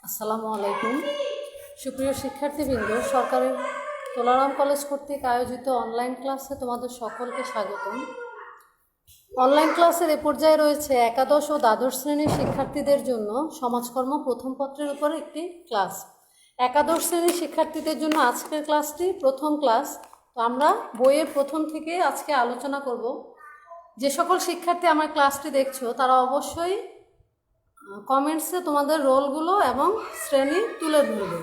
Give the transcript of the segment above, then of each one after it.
আসসালামু আলাইকুম। সুপ্রিয় শিক্ষার্থীবৃন্দ, সরকারের তোলারাম কলেজ কর্তৃক আয়োজিত অনলাইন ক্লাসে তোমাদের সকলকে স্বাগতম। অনলাইন ক্লাসের এ পর্যায়ে রয়েছে একাদশ ও দ্বাদশ শ্রেণীর শিক্ষার্থীদের জন্য সমাজকর্ম প্রথম পত্রের উপর একটি ক্লাস। একাদশ শ্রেণীর শিক্ষার্থীদের জন্য আজকের ক্লাসটি প্রথম ক্লাস। তো আমরা বইয়ের প্রথম থেকে আজকে আলোচনা করব। যে সকল শিক্ষার্থী আমার ক্লাসটি দেখছো তারা অবশ্যই কমেন্টসে তোমাদের রোলগুলো এবং শ্রেণী তুলে ধরবে।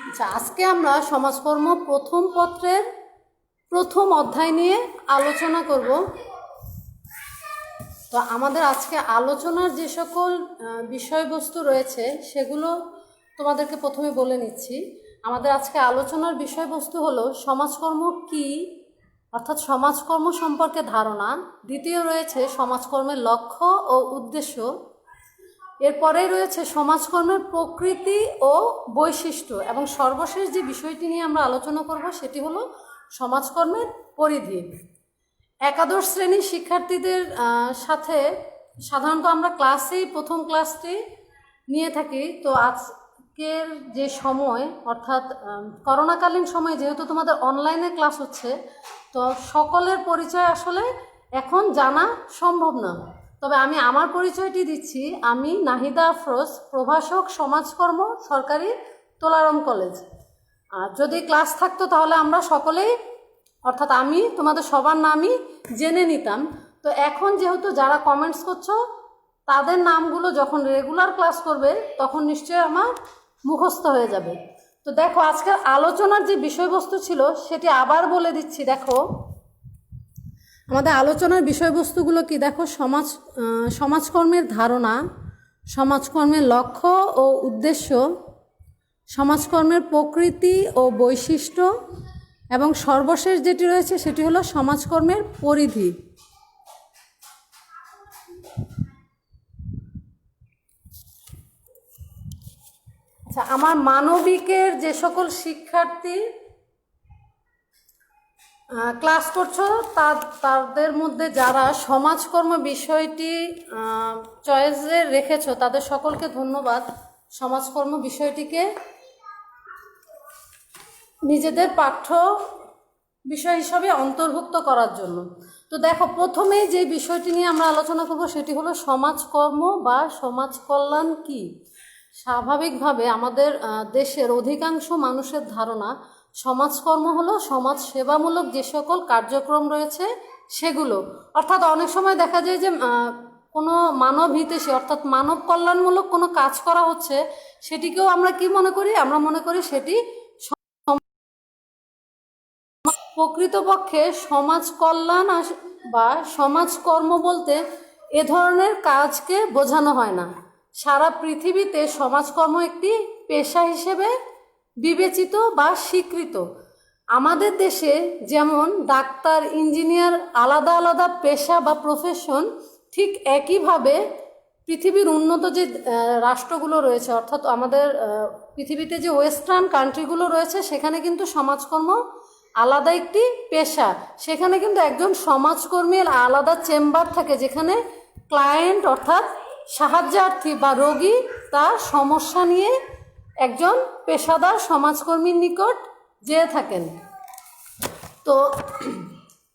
আচ্ছা, আজকে আমরা সমাজকর্ম প্রথম পত্রের প্রথম অধ্যায় নিয়ে আলোচনা করব। তো আমাদের আজকে আলোচনার যে সকল বিষয়বস্তু রয়েছে সেগুলো তোমাদেরকে প্রথমে বলে নিচ্ছি। আমাদের আজকে আলোচনার বিষয়বস্তু হলো সমাজকর্ম কি, অর্থাৎ সমাজকর্ম সম্পর্কে ধারণা। দ্বিতীয় রয়েছে সমাজকর্মের লক্ষ্য ও উদ্দেশ্য। এরপরেই রয়েছে সমাজকর্মের প্রকৃতি ও বৈশিষ্ট্য, এবং সর্বশেষ যে বিষয়টি নিয়ে আমরা আলোচনা করব সেটি হলো সমাজকর্মের পরিধি। একাদশ শ্রেণীর শিক্ষার্থীদের সাথে সাধারণত আমরা প্রথম ক্লাসটি নিয়ে থাকি। তো আজকের যে সময়, অর্থাৎ করোনাকালীন সময়ে যেহেতু তোমাদের অনলাইনে ক্লাস হচ্ছে, তো সকলের পরিচয় আসলে এখন জানা সম্ভব না। তবে আমি আমার পরিচয়টি দিচ্ছি। আমি নাহিদা আফরোজ, প্রভাষক সমাজকর্ম, সরকারি তোলারাম কলেজ। আর যদি ক্লাস থাকতো তাহলে আমরা সকলেই, অর্থাৎ আমি তোমাদের সবার নামই জেনে নিতাম। তো এখন যেহেতু যারা কমেন্টস করছো তাদের নামগুলো যখন রেগুলার ক্লাস করবে তখন নিশ্চয়ই আমার মুখস্থ হয়ে যাবে। তো দেখো, আজকের আলোচনার যে বিষয়বস্তু ছিল সেটি আবার বলে দিচ্ছি। দেখো, আমাদের আলোচনার বিষয়বস্তুগুলো কি দেখো: সমাজকর্মের ধারণা, সমাজকর্মের লক্ষ্য ও উদ্দেশ্য, সমাজকর্মের প্রকৃতি ও বৈশিষ্ট্য, এবং সর্বশেষ যেটি রয়েছে সেটি হলো সমাজকর্মের পরিধি। আচ্ছা, আমার মানবিকের যে সকল শিক্ষার্থী ক্লাস করছো তাদের মধ্যে যারা সমাজকর্ম বিষয়টি চয়েসে রেখেছো তাদের সকলকে ধন্যবাদ সমাজকর্ম বিষয়টিকে নিজেদের পাঠ্য বিষয় হিসাবে অন্তর্ভুক্ত করার জন্য। তো দেখো, প্রথমেই যে বিষয়টি নিয়ে আমরা আলোচনা করব সেটি হলো সমাজকর্ম বা সমাজ কল্যাণ কি। স্বাভাবিকভাবে আমাদের দেশের অধিকাংশ মানুষের ধারণা সমাজকর্ম হলো সমাজ সেবামূলক যে সকল কার্যক্রম রয়েছে সেগুলো। অর্থাৎ অনেক সময় দেখা যায় যে কোনো মানব হিতৈষী অর্থাৎ মানব কল্যাণমূলক কোনো কাজ করা হচ্ছে, সেটিকেও আমরা কি মনে করি? আমরা মনে করি সেটি। প্রকৃতপক্ষে সমাজ কল্যাণ বা সমাজকর্ম বলতে এ ধরনের কাজকে বোঝানো হয় না। সারা পৃথিবীতে সমাজকর্ম একটি পেশা হিসেবে বিবেচিত বা স্বীকৃত। আমাদের দেশে যেমন ডাক্তার, ইঞ্জিনিয়ার আলাদা আলাদা পেশা বা প্রফেশন, ঠিক একইভাবে পৃথিবীর উন্নত যে রাষ্ট্রগুলো রয়েছে, অর্থাৎ আমাদের পৃথিবীতে যে ওয়েস্টার্ন কান্ট্রিগুলো রয়েছে সেখানে কিন্তু সমাজকর্ম আলাদা একটি পেশা। সেখানে কিন্তু একজন সমাজকর্মীর আলাদা চেম্বার থাকে, যেখানে ক্লায়েন্ট অর্থাৎ সাহায্যার্থী বা রোগী তার সমস্যা নিয়ে একজন পেশাদার সমাজকর্মীর নিকট যেয়ে থাকেন। তো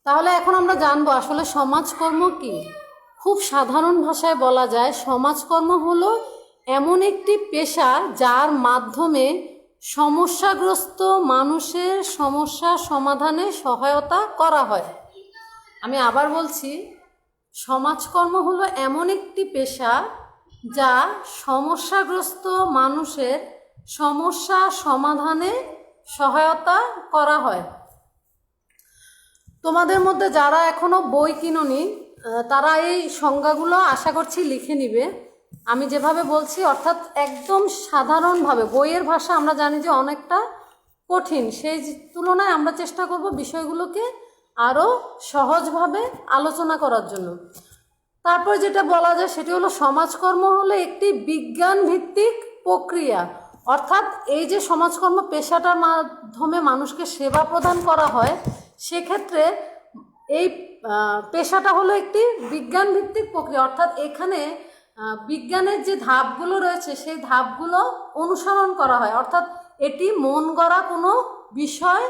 তাহলে এখন আমরা জানবো আসলে সমাজকর্ম কি। খুব সাধারণ ভাষায় বলা যায় সমাজকর্ম হলো এমন একটি পেশা যার মাধ্যমে সমস্যাগ্রস্ত মানুষের সমস্যা সমাধানে সহায়তা করা হয়। আমি আবার বলছি, সমাজকর্ম হলো এমন একটি পেশা যা সমস্যাগ্রস্ত মানুষের সমস্যা সমাধানে সহায়তা করা হয়। তোমাদের মধ্যে যারা এখনো বই কিনোনি তারা এই সংজ্ঞাগুলো আশা করছি লিখে নিবে আমি যেভাবে বলছি, অর্থাৎ একদম সাধারণভাবে। বইয়ের ভাষা আমরা জানি যে অনেকটা কঠিন, সেই তুলনায় আমরা চেষ্টা করব বিষয়গুলোকে আরও সহজভাবে আলোচনা করার জন্য। তারপর যেটা বলা যায় সেটি হলো সমাজকর্ম হলো একটি বিজ্ঞান ভিত্তিক প্রক্রিয়া। অর্থাৎ এই যে সমাজকর্ম পেশাটার মাধ্যমে মানুষকে সেবা প্রদান করা হয়, সেক্ষেত্রে এই পেশাটা হলো একটি বিজ্ঞান ভিত্তিক প্রক্রিয়া। অর্থাৎ এখানে বিজ্ঞানের যে ধাপগুলো রয়েছে সেই ধাপগুলো অনুসরণ করা হয়, অর্থাৎ এটি মন গড়া কোনো বিষয়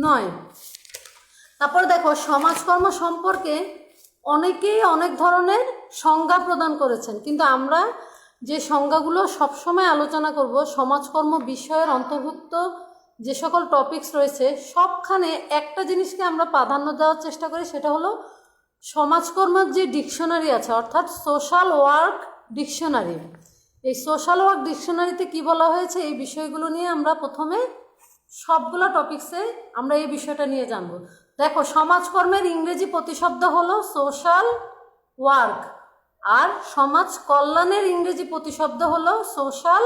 নয়। তারপর দেখো সমাজকর্ম সম্পর্কে অনেকেই অনেক ধরনের সংজ্ঞা প্রদান করেছেন, কিন্তু আমরা যে সংজ্ঞাগুলো সবসময় আলোচনা করব সমাজকর্ম বিষয়ের অন্তর্ভুক্ত যে সকল টপিকস রয়েছে সবখানে একটা জিনিসকে আমরা প্রাধান্য দেওয়ার চেষ্টা করি, সেটা হলো সমাজকর্মের যে ডিকশনারি আছে, অর্থাৎ সোশ্যাল ওয়ার্ক ডিকশনারি। এই সোশ্যাল ওয়ার্ক ডিকশনারিতে কি বলা হয়েছে এই বিষয়গুলো নিয়ে আমরা প্রথমে সবগুলো টপিকসে আমরা এই বিষয়টা নিয়ে জানব। দেখো সমাজকর্মের ইংরেজি প্রতিশব্দ হলো সোশ্যাল ওয়ার্ক, আর সমাজ কল্যাণের ইংরেজি প্রতিশব্দ হলো সোশ্যাল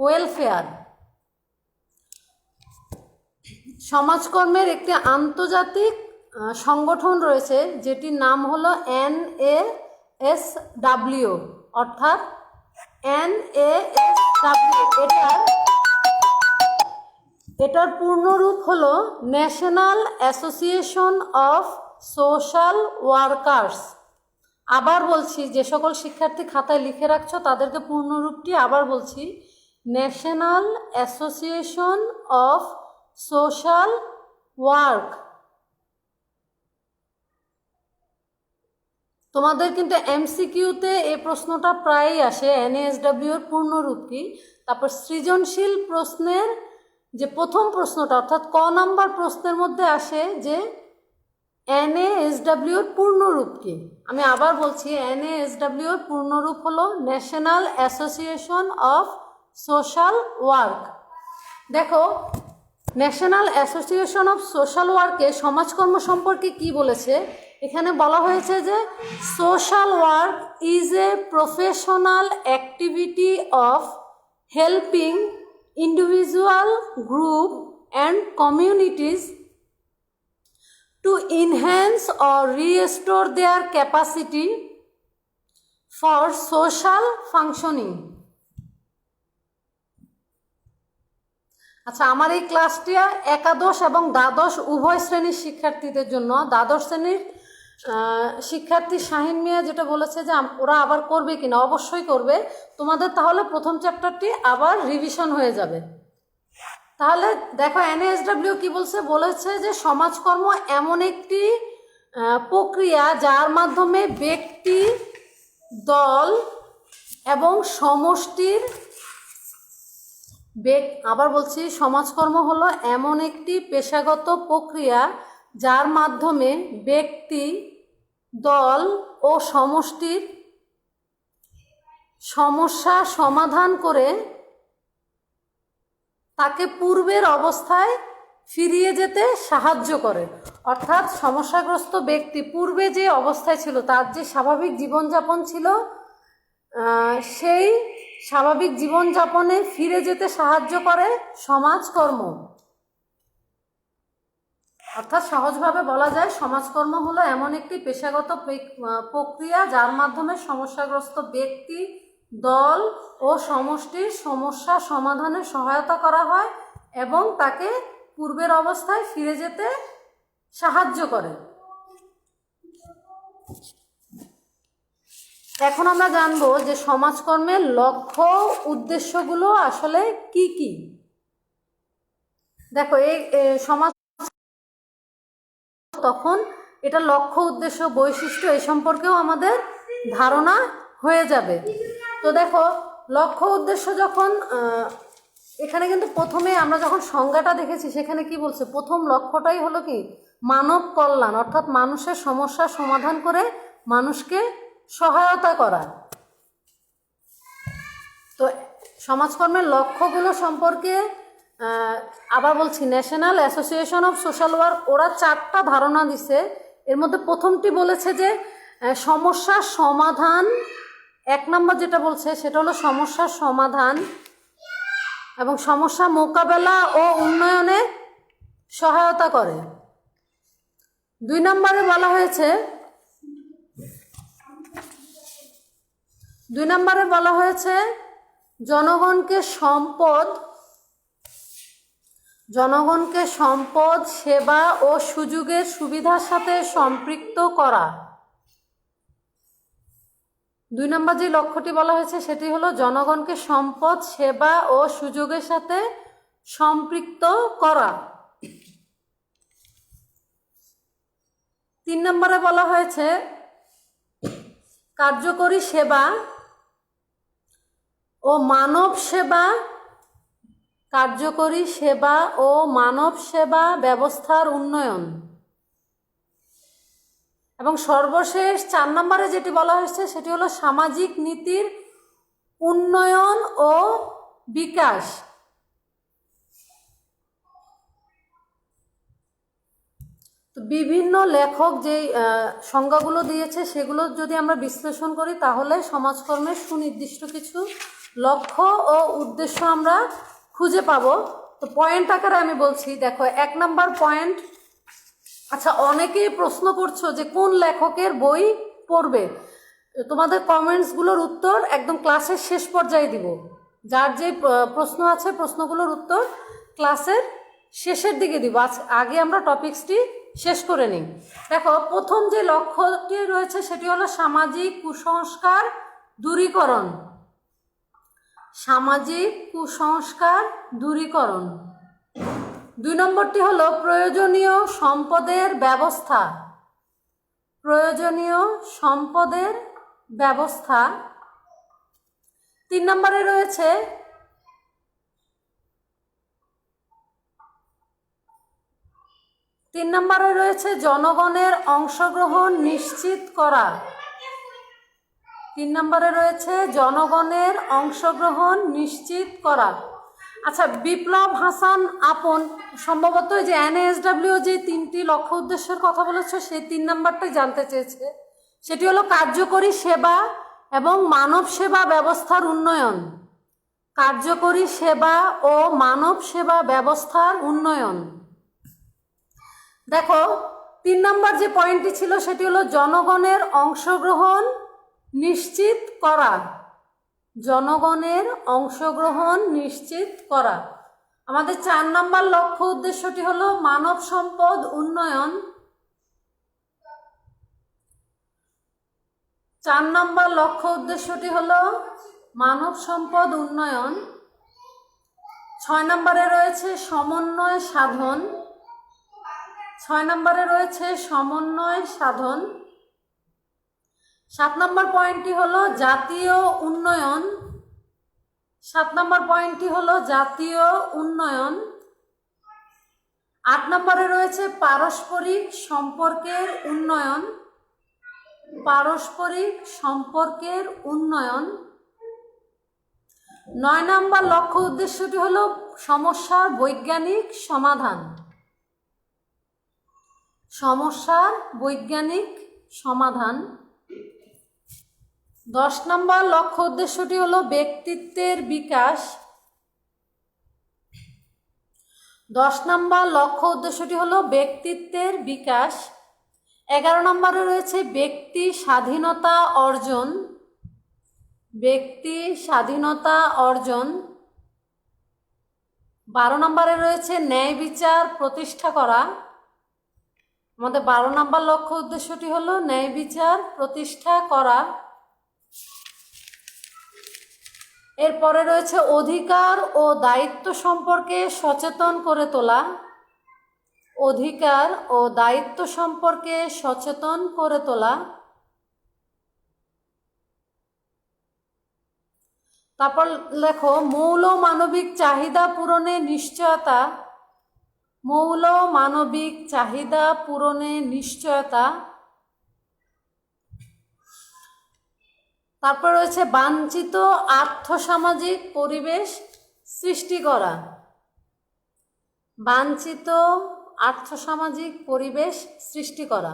ওয়েলফেয়ার। সমাজকর্মের একটি আন্তর্জাতিক সংগঠন রয়েছে যেটির নাম হলো NASW, অর্থাৎ NASW এটার পূর্ণরূপ হলো national association of social workers. আবার বলছি, যে সকল শিক্ষার্থী খাতায় লিখে রাখছো তাদেরকে পূর্ণরূপটি আবার বলছি, national association of social work. তোমাদের কিন্তু MCQতে এই প্রশ্নটা প্রায়ই আসে, NASW এর পূর্ণরূপ কি। তারপর সৃজনশীল প্রশ্নের যে প্রথম প্রশ্নটা অর্থাৎ ক নাম্বার প্রশ্নের মধ্যে আসে যে NASW এর পূর্ণরূপ কি। আমি আবার বলছি, NASW এর পূর্ণরূপ হলো national association of social work. দেখো ন্যাশনাল অ্যাসোসিয়েশন অফ সোশ্যাল ওয়ার্কে সমাজকর্ম সম্পর্কে কি বলেছে, এখানে বলা হয়েছে যে social work is a professional activity of helping individual, group and communities to enhance or restore their capacity for social functioning. আচ্ছা, আমার এই ক্লাসটি একাদশ এবং দ্বাদশ উভয় শ্রেণীর শিক্ষার্থীদের জন্য। দ্বাদশ শ্রেণীর শিক্ষার্থী শাহিন মিয়া যেটা বলেছে যে ওরা আবার করবে কিনা, অবশ্যই করবে। তোমাদের তাহলে প্রথম চ্যাপ্টারটি আবার রিভিশন হয়ে যাবে। তাহলে দেখো NASW কি বলেছে যে সমাজকর্ম এমন একটি প্রক্রিয়া যার মাধ্যমে ব্যক্তি, দল এবং সমষ্টির আবার বলছি, সমাজকর্ম হলো এমন একটি পেশাগত প্রক্রিয়া যার মাধ্যমে ব্যক্তি, দল ও সমষ্টির সমস্যা সমাধান করে তাকে পূর্বের অবস্থায় ফিরিয়ে যেতে সাহায্য করে। অর্থাৎ সমস্যাগ্রস্ত ব্যক্তি পূর্বে যে অবস্থায় ছিল, তার যে স্বাভাবিক জীবনযাপন ছিল, সেই স্বাভাবিক জীবনযাপনে ফিরে যেতে সাহায্য করে সমাজকর্ম। অর্থাৎ সহজভাবে বলা যায় সমাজকর্ম হলো এমন একটি পেশাগত প্রক্রিয়া যার মাধ্যমে সমস্যাগ্রস্ত ব্যক্তি, দল ও সমষ্টির সমস্যা সমাধানে সহায়তা করা হয় এবং তাকে পূর্বের অবস্থায় ফিরে যেতে সাহায্য করে। এখন আমরা জানবো যে সমাজকর্মের লক্ষ্য উদ্দেশ্যগুলো আসলে কি কি। দেখো এই সমাজ তখন এটা লক্ষ্য, উদ্দেশ্য, বৈশিষ্ট্য এই সম্পর্কেও আমাদের ধারণা হয়ে যাবে। তো দেখো লক্ষ্য উদ্দেশ্য যখন এখানে কিন্তু প্রথমে আমরা যখন সংজ্ঞাটা দেখেছি সেখানে কি বলছে, প্রথম লক্ষ্যটাই হলো কি মানব কল্যাণ, অর্থাৎ মানুষের সমস্যার সমাধান করে মানুষকে সহায়তা করা। তো সমাজকর্মের লক্ষ্যগুলো সম্পর্কে আবার বলছি, national association of social work ওরা 4টা ধারণা দিছে। এর মধ্যে প্রথমটি বলেছে যে সমস্যার সমাধান, 1 নম্বর যেটা বলছে সেটা হলো সমস্যার সমাধান এবং সমস্যা মোকাবেলা ও উন্নয়নে সহায়তা করে। 2 নম্বরে বলা হয়েছে জনগণকে সম্পদ, সেবা ও সুযোগের সুবিধার সাথে সম্পৃক্ত করা। 2 নম্বর যে লক্ষ্যটি বলা হয়েছে সেটি হলো জনগণকে সম্পদ, সেবা ও সুযোগের সাথে সম্পৃক্ত করা। 3 নম্বরে বলা হয়েছে কার্যকরী সেবা ও মানব সেবা, কার্যকরী সেবা ও মানব সেবা ব্যবস্থার উন্নয়ন। এবং সর্বশেষ 4 নম্বরে যেটি বলা হয়েছে সেটি হলো সামাজিক নীতির উন্নয়ন ও বিকাশ। তো বিভিন্ন লেখক যে সংজ্ঞাগুলো দিয়েছে সেগুলো যদি আমরা বিশ্লেষণ করি তাহলে সমাজকর্মের সুনির্দিষ্ট কিছু লক্ষ্য ও উদ্দেশ্য আমরা খুঁজে পাবো। তো পয়েন্ট আকারে আমি বলছি, দেখো 1 নম্বর পয়েন্ট, আচ্ছা অনেকেই প্রশ্ন করছো যে কোন লেখকের বই পড়বে। তোমাদের কমেন্টসগুলোর উত্তর একদম ক্লাসের শেষ পর্যায়ে দিব। যার যে প্রশ্ন আছে প্রশ্নগুলোর উত্তর ক্লাসের শেষের দিকে দিব। আগে আমরা টপিকসটি শেষ করে নিই। দেখো প্রথম যে লক্ষ্যটি রয়েছে সেটি হলো সামাজিক কুসংস্কার দূরীকরণ। সামাজিক কুসংস্কার দূরীকরণ। 2 নম্বরটি হলো প্রয়োজনীয় সম্পদের ব্যবস্থা। প্রয়োজনীয় সম্পদের ব্যবস্থা। 3 নম্বরে রয়েছে জনগণের অংশগ্রহণ নিশ্চিত করা। 3 নম্বরে রয়েছে জনগণের অংশগ্রহণ নিশ্চিত করা। আচ্ছা বিপ্লব হাসান আপন সম্ভবত যে NASW যে 3টি লক্ষ্য উদ্দেশ্যের কথা বলেছে সেই 3 নম্বরটাই জানতে চেয়েছে। সেটি হলো কার্যকরী সেবা এবং মানব সেবা ব্যবস্থার উন্নয়ন। কার্যকরী সেবা ও মানব সেবা ব্যবস্থার উন্নয়ন। দেখো 3 নম্বর যে পয়েন্টটি ছিল সেটি হলো জনগণের অংশগ্রহণ নিশ্চিত করা। জনগণের অংশগ্রহণ নিশ্চিত করা। আমাদের 4 নম্বর লক্ষ্য উদ্দেশ্যটি হলো মানব সম্পদ উন্নয়ন। 4 নম্বর লক্ষ্য উদ্দেশ্যটি হলো মানব সম্পদ উন্নয়ন। 6 নম্বরে রয়েছে সমন্বয় সাধন। 6 নম্বরে রয়েছে সমন্বয় সাধন। 7 নম্বর পয়েন্টটি হলো জাতীয় উন্নয়ন। 7 নম্বর পয়েন্টটি হলো জাতীয় উন্নয়ন। 8 নম্বরে রয়েছে পারস্পরিক সম্পর্কের উন্নয়ন। পারস্পরিক সম্পর্কের উন্নয়ন। 9 নম্বর লক্ষ্য উদ্দেশ্যটি হলো সমস্যার বৈজ্ঞানিক সমাধান। সমস্যার বৈজ্ঞানিক সমাধান। 10 নম্বর লক্ষ্য উদ্দেশ্যটি হলো ব্যক্তিত্বের বিকাশ। 10 নম্বর লক্ষ্য উদ্দেশ্যটি হলো ব্যক্তিত্বের বিকাশ। 11 নম্বরে রয়েছে ব্যক্তি স্বাধীনতা অর্জন। ব্যক্তি স্বাধীনতা অর্জন। 12 নম্বরে রয়েছে ন্যায় বিচার প্রতিষ্ঠা করা। আমাদের 12 নম্বর লক্ষ্য উদ্দেশ্যটি হলো ন্যায় বিচার প্রতিষ্ঠা করা। এরপরে রয়েছে অধিকার ও দায়িত্ব সম্পর্কে সচেতন করে তোলা। অধিকার ও দায়িত্ব সম্পর্কে সচেতন করে তোলা। তারপর লেখো মৌল মানবিক চাহিদা পূরণে নিশ্চয়তা। মৌল মানবিক চাহিদা পূরণে নিশ্চয়তা। তারপর রয়েছে বাঞ্ছিত আর্থসামাজিক পরিবেশ সৃষ্টি করা। বাঞ্ছিত আর্থসামাজিক পরিবেশ সৃষ্টি করা।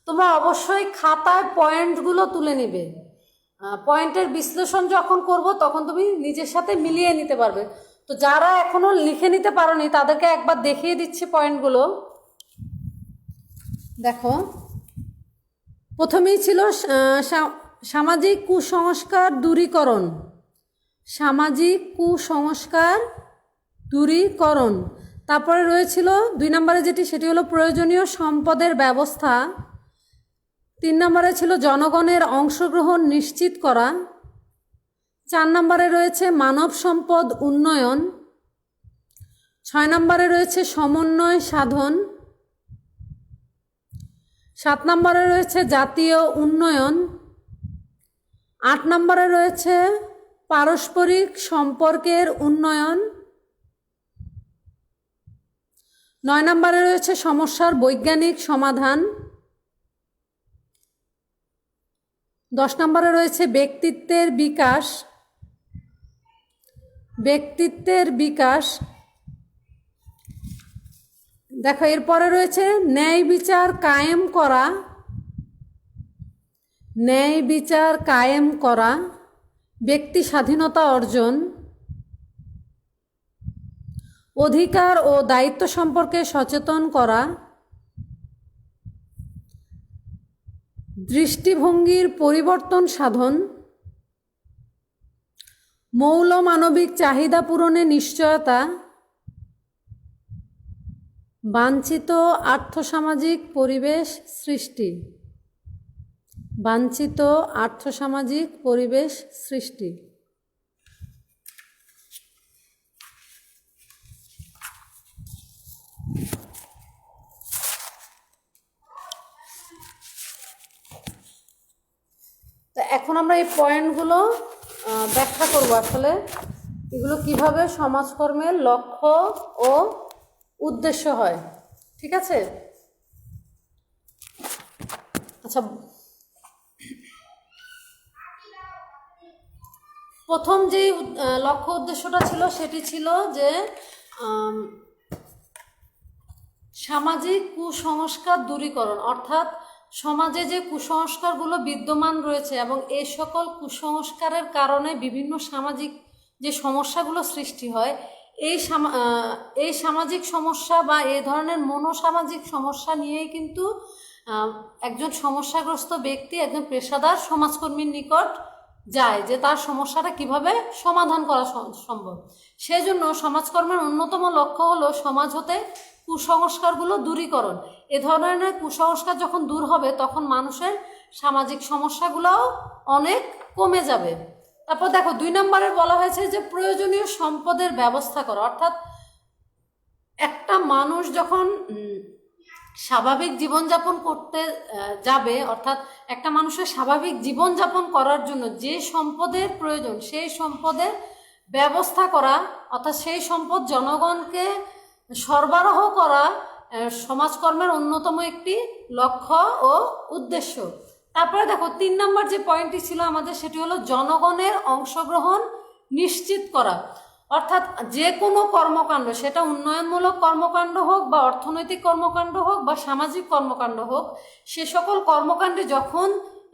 তোমরা অবশ্যই খাতায় পয়েন্টগুলো তুলে নিবে। পয়েন্টের বিশ্লেষণ যখন করব তখন তুমি নিজের সাথে মিলিয়ে নিতে পারবে। তো যারা এখনো লিখে নিতে পারোনি তাদেরকে একবার দেখিয়ে দিচ্ছি পয়েন্টগুলো। দেখো প্রথমেই ছিল সামাজিক কুসংস্কার দূরীকরণ। সামাজিক কুসংস্কার দূরীকরণ। তারপরে রয়েছিল 2 নম্বরে যেটি সেটি হলো প্রয়োজনীয় সম্পদের ব্যবস্থা। 3 নম্বরে ছিল জনগণের অংশগ্রহণ নিশ্চিত করা। 4 নম্বরে রয়েছে মানব সম্পদ উন্নয়ন। 6 নম্বরে রয়েছে সমন্বয় সাধন। 7 নম্বরে রয়েছে জাতীয় উন্নয়ন। 8 নম্বরে রয়েছে পারস্পরিক সম্পর্কের উন্নয়ন। 9 নম্বরে রয়েছে সমস্যার বৈজ্ঞানিক সমাধান। 10 নম্বরে রয়েছে ব্যক্তিত্বের বিকাশ। ব্যক্তিত্বের বিকাশ। দেখো এরপরে রয়েছে ন্যায় বিচার কায়েম করা। ন্যায় বিচার কায়েম করা, ব্যক্তি স্বাধীনতা অর্জন, অধিকার ও দায়িত্ব সম্পর্কে সচেতন করা, দৃষ্টিভঙ্গির পরিবর্তন সাধন, মৌল মানবিক চাহিদা পূরণে নিশ্চয়তা, বাঞ্ছিত আর্থসামাজিক পরিবেশ সৃষ্টি। বাঞ্ছিত আর্থসামাজিক পরিবেশ সৃষ্টি। তো এখন আমরা এই পয়েন্টগুলো ব্যাখ্যা করব আসলে এগুলো কিভাবে সমাজকর্মের লক্ষ্য ও উদ্দেশ্য হয়। ঠিক আছে? আচ্ছা, প্রথম যেই লক্ষ্য উদ্দেশ্যটা ছিল সেটি ছিল যে সামাজিক কুসংস্কার দূরীকরণ, অর্থাৎ সমাজে যে কুসংস্কারগুলো বিদ্যমান রয়েছে এবং এই সকল কুসংস্কারের কারণে বিভিন্ন সামাজিক যে সমস্যাগুলো সৃষ্টি হয়, এই সামাজিক সমস্যা বা এই ধরনের মনোসামাজিক সমস্যা নিয়েই কিন্তু একজন সমস্যাগ্রস্ত ব্যক্তি একজন পেশাদার সমাজকর্মীর নিকট যায় যে তার সমস্যাটা কিভাবে সমাধান করা সম্ভব। সেজন্য সমাজকর্মের অন্যতম লক্ষ্য হলো সমাজ হতে কুসংস্কারগুলো দূরীকরণ। এ ধরনের কুসংস্কার যখন দূর হবে তখন মানুষের সামাজিক সমস্যাগুলোও অনেক কমে যাবে। তারপর দেখো 2 নম্বরে বলা হয়েছে যে প্রয়োজনীয় সম্পদের ব্যবস্থা করা, অর্থাৎ একটা মানুষ যখন স্বাভাবিক জীবনযাপন করতে যাবে, অর্থাৎ একটা মানুষের স্বাভাবিক জীবনযাপন করার জন্য যে সম্পদের প্রয়োজন সেই সম্পদের ব্যবস্থা করা, অর্থাৎ সেই সম্পদ জনগণকে সরবরাহ করা সমাজকর্মের অন্যতম একটি লক্ষ্য ও উদ্দেশ্য। তারপরে দেখো 3 নম্বর যে পয়েন্টটি ছিল আমাদের সেটি হলো জনগণের অংশগ্রহণ নিশ্চিত করা, অর্থাৎ যে কোনো কর্মকাণ্ড, সেটা উন্নয়নমূলক কর্মকাণ্ড হোক বা অর্থনৈতিক কর্মকাণ্ড হোক বা সামাজিক কর্মকাণ্ড হোক, সে সকল কর্মকাণ্ডে যখন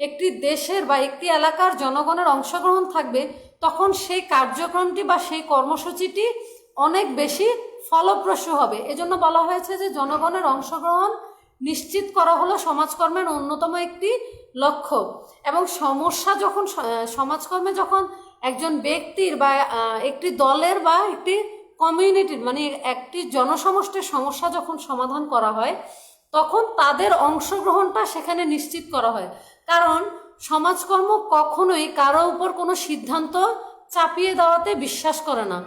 একটি দেশের বা একটি এলাকার জনগণের অংশগ্রহণ থাকবে তখন সেই কার্যক্রমটি বা সেই কর্মসূচিটি অনেক বেশি ফলপ্রসূ হবে। এজন্য বলা হয়েছে যে জনগণের অংশগ্রহণ নিশ্চিত করা হলো সমাজকর্মের অন্যতম একটি লক্ষ্য। এবং সমস্যা যখন সমাজকর্মে যখন একজন ব্যক্তির বা একটি দলের বা একটি কমিউনিটির মানে একটি জনসমষ্টির সমস্যা যখন সমাধান করা হয় তখন তাদের অংশগ্রহণটা সেখানে নিশ্চিত করা হয়। কারণ সমাজকর্ম কখনোই কারো উপর কোনো সিদ্ধান্ত চাপিয়ে দেওয়াতে বিশ্বাস করে না।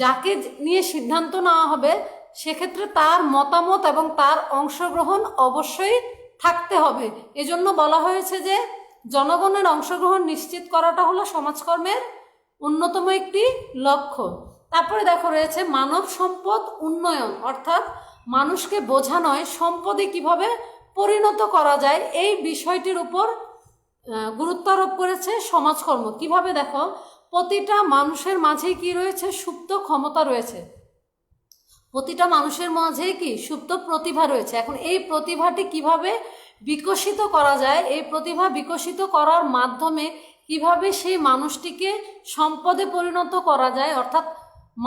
যাকে নিয়ে সিদ্ধান্ত নেওয়া হবে সেক্ষেত্রে তার মতামত এবং তার অংশগ্রহণ অবশ্যই থাকতে হবে। এজন্য বলা হয়েছে যে জনগণের অংশগ্রহণ নিশ্চিত করাটা হলো সমাজকর্মের অন্যতম একটি লক্ষ্য। তারপরে দেখো রয়েছে মানব সম্পদ উন্নয়ন, অর্থাৎ মানুষকে বোঝানোয় সম্পদে কিভাবে পরিণত করা যায় এই বিষয়টির উপর গুরুত্ব আরোপ করেছে সমাজকর্ম। কিভাবে দেখো, প্রতিটা মানুষের মাঝেই কি রয়েছে? সুপ্ত ক্ষমতা রয়েছে। প্রতিটা মানুষের মাঝেই কি সুপ্ত প্রতিভা রয়েছে। এখন এই প্রতিভাটি কিভাবে বিকশিত করা যায়, এই প্রতিভা বিকশিত করার মাধ্যমে কিভাবে সেই মানুষটিকে সম্পদে পরিণত করা যায়, অর্থাৎ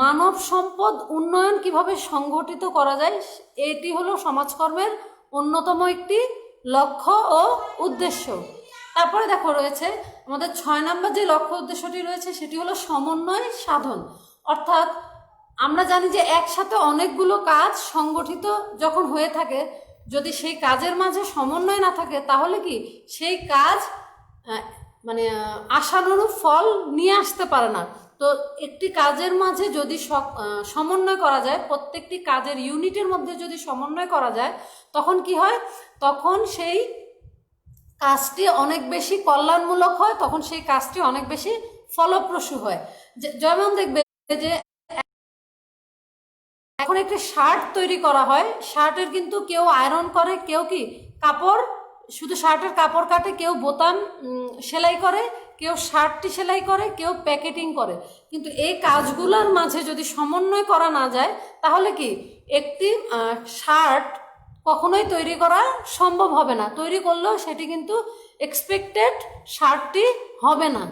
মানব সম্পদ উন্নয়ন কিভাবে সংগঠিত করা যায়, এটি হলো সমাজকর্মের অন্যতম একটি লক্ষ্য ও উদ্দেশ্য। তারপরে দেখো রয়েছে আমাদের 6 নম্বর যে লক্ষ্য উদ্দেশ্যটি রয়েছে সেটি হলো সমন্বয় সাধন, অর্থাৎ আমরা জানি যে একসাথে অনেকগুলো কাজ সংগঠিত যখন হয়ে থাকে যদি সেই কাজের মাঝে সমন্বয় না থাকে তাহলে কি সেই কাজ মানে আশানুরূপ ফল নিয়ে আসতে পারে না। তো একটি কাজের মাঝে যদি সমন্বয় করা যায়, প্রত্যেকটি কাজের ইউনিটের মধ্যে যদি সমন্বয় করা যায়, তখন কি হয়, তখন সেই কাজটি অনেক বেশি কল্যাণমূলক হয়, তখন সেই কাজটি অনেক বেশি ফলপ্রসূ হয়। যেমন দেখবে যে এখন একটি শার্ট তৈরি করা হয়, শার্টের কিন্তু কেউ আয়রন করে, কেউ কি কাপড় শুধু শার্টের কাপড় কাটে, কেউ বোতাম সেলাই করে, কেউ শার্টটি সেলাই করে, কেউ প্যাকেটিং করে। কিন্তু এই কাজগুলোর মাঝে যদি সমন্বয় করা না যায় তাহলে কি একটি শার্ট কখনোই তৈরি করা সম্ভব হবে না। তৈরি করলেও সেটি কিন্তু এক্সপেক্টেড শার্টটি হবে না।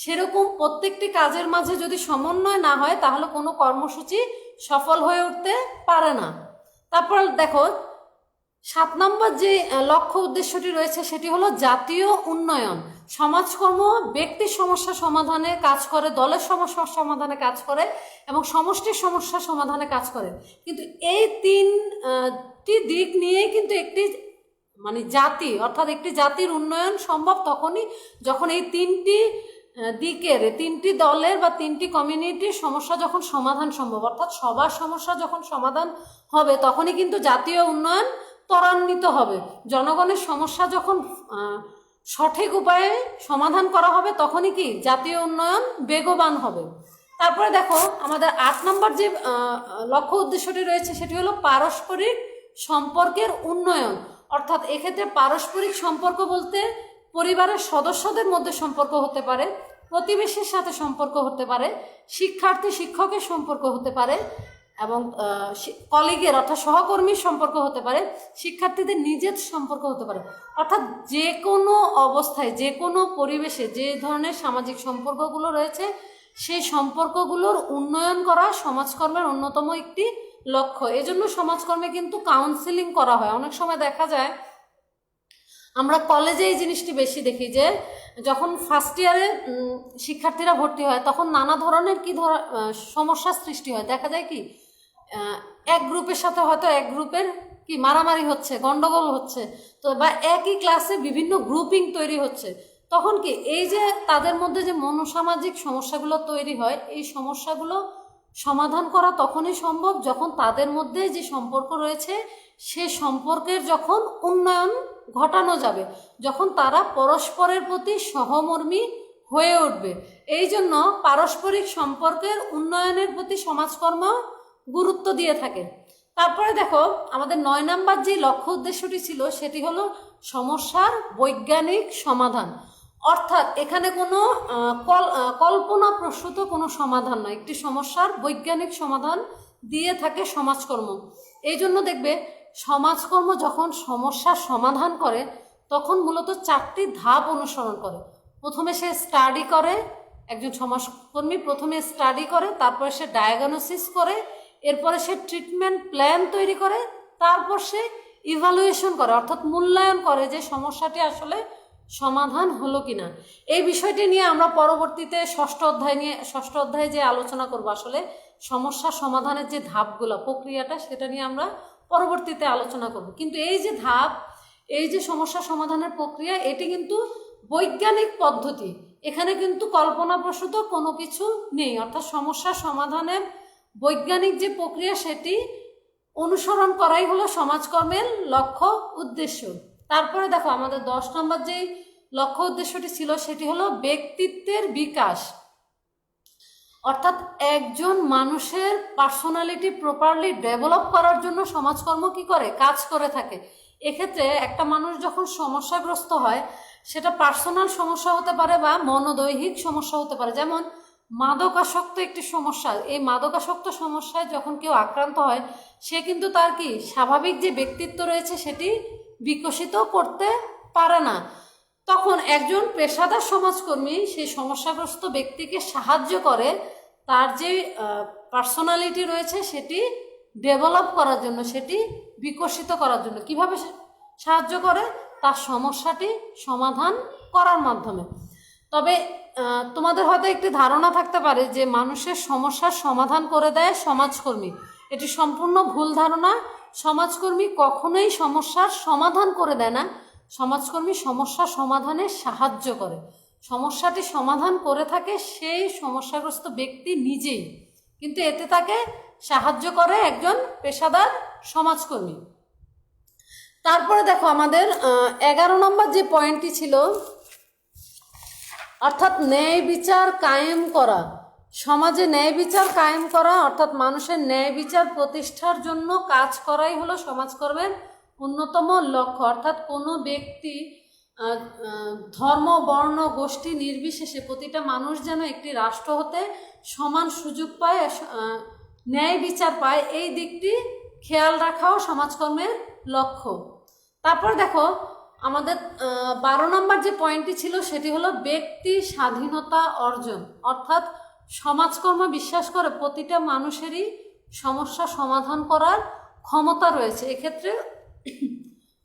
সেরকম প্রত্যেকটি কাজের মাঝে যদি সমন্বয় না হয় তাহলে কোনো কর্মসূচি সফল হয়ে উঠতে পারে না। তারপর দেখো 7 নম্বর যে লক্ষ্য উদ্দেশ্যটি রয়েছে সেটি হলো জাতীয় উন্নয়ন। সমাজকর্ম ব্যক্তির সমস্যা সমাধানে কাজ করে, দলের সমস্যা সমাধানে কাজ করে এবং সমষ্টির সমস্যা সমাধানে কাজ করে। কিন্তু এই তিনটি দিক নিয়েই কিন্তু একটি মানে জাতি, অর্থাৎ একটি জাতির উন্নয়ন সম্ভব তখনই যখন এই তিনটি দিকের, তিনটি দলের বা তিনটি কমিউনিটির সমস্যা যখন সমাধান সম্ভব, অর্থাৎ সবার সমস্যা যখন সমাধান হবে তখনই কিন্তু জাতীয় উন্নয়ন ত্বরান্বিত হবে। জনগণের সমস্যা যখন সঠিক উপায়ে সমাধান করা হবে তখনই কি জাতীয় উন্নয়ন বেগবান হবে। তারপরে দেখো আমাদের 8 নম্বর যে লক্ষ্য উদ্দেশ্যটি রয়েছে সেটি হলো পারস্পরিক সম্পর্কের উন্নয়ন। অর্থাৎ এক্ষেত্রে পারস্পরিক সম্পর্ক বলতে পরিবারের সদস্যদের মধ্যে সম্পর্ক হতে পারে, প্রতিবেশীর সাথে সম্পর্ক হতে পারে, শিক্ষার্থী শিক্ষকের সম্পর্ক হতে পারে এবং কলিগের অর্থাৎ সহকর্মীর সম্পর্ক হতে পারে, শিক্ষার্থীদের নিজের সম্পর্ক হতে পারে। অর্থাৎ যে কোনো অবস্থায়, যে কোনো পরিবেশে যে ধরনের সামাজিক সম্পর্কগুলো রয়েছে সেই সম্পর্কগুলোর উন্নয়ন করা সমাজকর্মের অন্যতম একটি লক্ষ্য। এজন্য সমাজকর্মে কিন্তু কাউন্সিলিং করা হয়। অনেক সময় দেখা যায় আমরা কলেজে এই জিনিসটি বেশি দেখি যে যখন ফার্স্ট ইয়ারে শিক্ষার্থীরা ভর্তি হয় তখন নানা ধরনের সমস্যার সৃষ্টি হয়। দেখা যায় কি এক গ্রুপের সাথে হয়তো এক গ্রুপের কি মারামারি হচ্ছে, গন্ডগোল হচ্ছে, তো বা একই ক্লাসে বিভিন্ন গ্রুপিং তৈরি হচ্ছে। তখন কি এই যে তাদের মধ্যে যে মনোসামাজিক সমস্যাগুলো তৈরি হয়, এই সমস্যাগুলো সমাধান করা তখনই সম্ভব যখন তাদের মধ্যে যে সম্পর্ক রয়েছে সে সম্পর্কের যখন উন্নয়ন ঘটানো যাবে, যখন তারা পরস্পরের প্রতি সহমর্মী হয়ে উঠবে। এই জন্য পারস্পরিক সম্পর্কের উন্নয়নের প্রতি সমাজকর্ম গুরুত্ব দিয়ে থাকে। তারপরে দেখো আমাদের 9 নম্বর যে লক্ষ্য উদ্দেশ্যটি ছিল সেটি হলো সমস্যার বৈজ্ঞানিক সমাধান। অর্থাৎ এখানে কোনো কল্পনা প্রসূত কোনো সমাধান নয়, একটি সমস্যার বৈজ্ঞানিক সমাধান দিয়ে থাকে সমাজকর্ম। এই জন্য দেখবে সমাজকর্ম যখন সমস্যার সমাধান করে তখন মূলত 4টি ধাপ অনুসরণ করে। প্রথমে সে স্টাডি করে, একজন সমাজকর্মী প্রথমে স্টাডি করে, তারপরে সে ডায়াগনোসিস করে, এরপরে সে ট্রিটমেন্ট প্ল্যান তৈরি করে, তারপর সে ইভালুয়েশন করে অর্থাৎ মূল্যায়ন করে যে সমস্যাটি আসলে সমাধান হলো কিনা। এই বিষয়টি নিয়ে আমরা পরবর্তীতে ষষ্ঠ অধ্যায়ে যে আলোচনা করব, আসলে সমস্যা সমাধানের যে ধাপগুলো প্রক্রিয়াটা সেটা নিয়ে আমরা পরবর্তীতে আলোচনা করব। কিন্তু এই যে ধাপ, এই যে সমস্যা সমাধানের প্রক্রিয়া, এটি কিন্তু বৈজ্ঞানিক পদ্ধতি, এখানে কিন্তু কল্পনাপ্রসূত কোনো কিছু নেই। অর্থাৎ সমস্যা সমাধানের বৈজ্ঞানিক যে প্রক্রিয়া সেটি অনুসরণ করাই হলো সমাজকর্মের লক্ষ্য উদ্দেশ্য। তারপরে দেখো আমাদের 10 নম্বর যে লক্ষ্য উদ্দেশ্যটি ছিল সেটি হলো ব্যক্তিত্বের বিকাশ। অর্থাৎ একজন মানুষের পার্সোনালিটি প্রপারলি ডেভেলপ করার জন্য সমাজকর্ম কি করে, কাজ করে থাকে। এক্ষেত্রে একটা মানুষ যখন সমস্যাগ্রস্ত হয় সেটা পার্সোনাল সমস্যা হতে পারে বা মনোদৈহিক সমস্যা হতে পারে। যেমন মাদকাসক্ত একটি সমস্যা, এই মাদকাসক্ত সমস্যায় যখন কেউ আক্রান্ত হয় সে কিন্তু তার কি স্বাভাবিক যে ব্যক্তিত্ব রয়েছে সেটি বিকশিত করতে পারে না। তখন একজন পেশাদার সমাজকর্মী সেই সমস্যাগ্রস্ত ব্যক্তিকে সাহায্য করে তার যে পার্সোনালিটি রয়েছে সেটি ডেভেলপ করার জন্য, সেটি বিকশিত করার জন্য। কিভাবে সাহায্য করে? তার সমস্যাটি সমাধান করার মাধ্যমে। তবে তোমাদের হয়তো একটি ধারণা থাকতে পারে যে মানুষের সমস্যার সমাধান করে দেয় সমাজকর্মী। এটি সম্পূর্ণ ভুল ধারণা। সমাজকর্মী কখনোই সমস্যার সমাধান করে দেয় না, সমাজকর্মী সমস্যা সমাধানে সাহায্য করে। সমস্যাটি সমাধান করে থাকে সেই সমস্যাগ্রস্ত ব্যক্তি নিজেই, কিন্তু এতে তাকে সাহায্য করে একজন পেশাদার সমাজকর্মী। তারপরে দেখো আমাদের 11 নম্বর যে পয়েন্টটি ছিল, অর্থাৎ ন্যায় বিচার কায়েম করা। সমাজে ন্যায় বিচার কায়েম করা অর্থাৎ মানুষের ন্যায় বিচার প্রতিষ্ঠার জন্য কাজ করাই হলো সমাজকর্মের অন্যতম লক্ষ্য। অর্থাৎ কোনো ব্যক্তি ধর্ম, বর্ণ, গোষ্ঠী নির্বিশেষে প্রতিটা মানুষ যেন একটি রাষ্ট্র হতে সমান সুযোগ পায়, ন্যায় বিচার পায়, এই দিকটি খেয়াল রাখাও সমাজকর্মের লক্ষ্য। তারপর দেখো আমাদের 12 নম্বর যে পয়েন্টটি ছিল সেটি হলো ব্যক্তি স্বাধীনতা অর্জন। অর্থাৎ সমাজকর্ম বিশ্বাস করে প্রতিটা মানুষেরই সমস্যা সমাধান করার ক্ষমতা রয়েছে। এক্ষেত্রে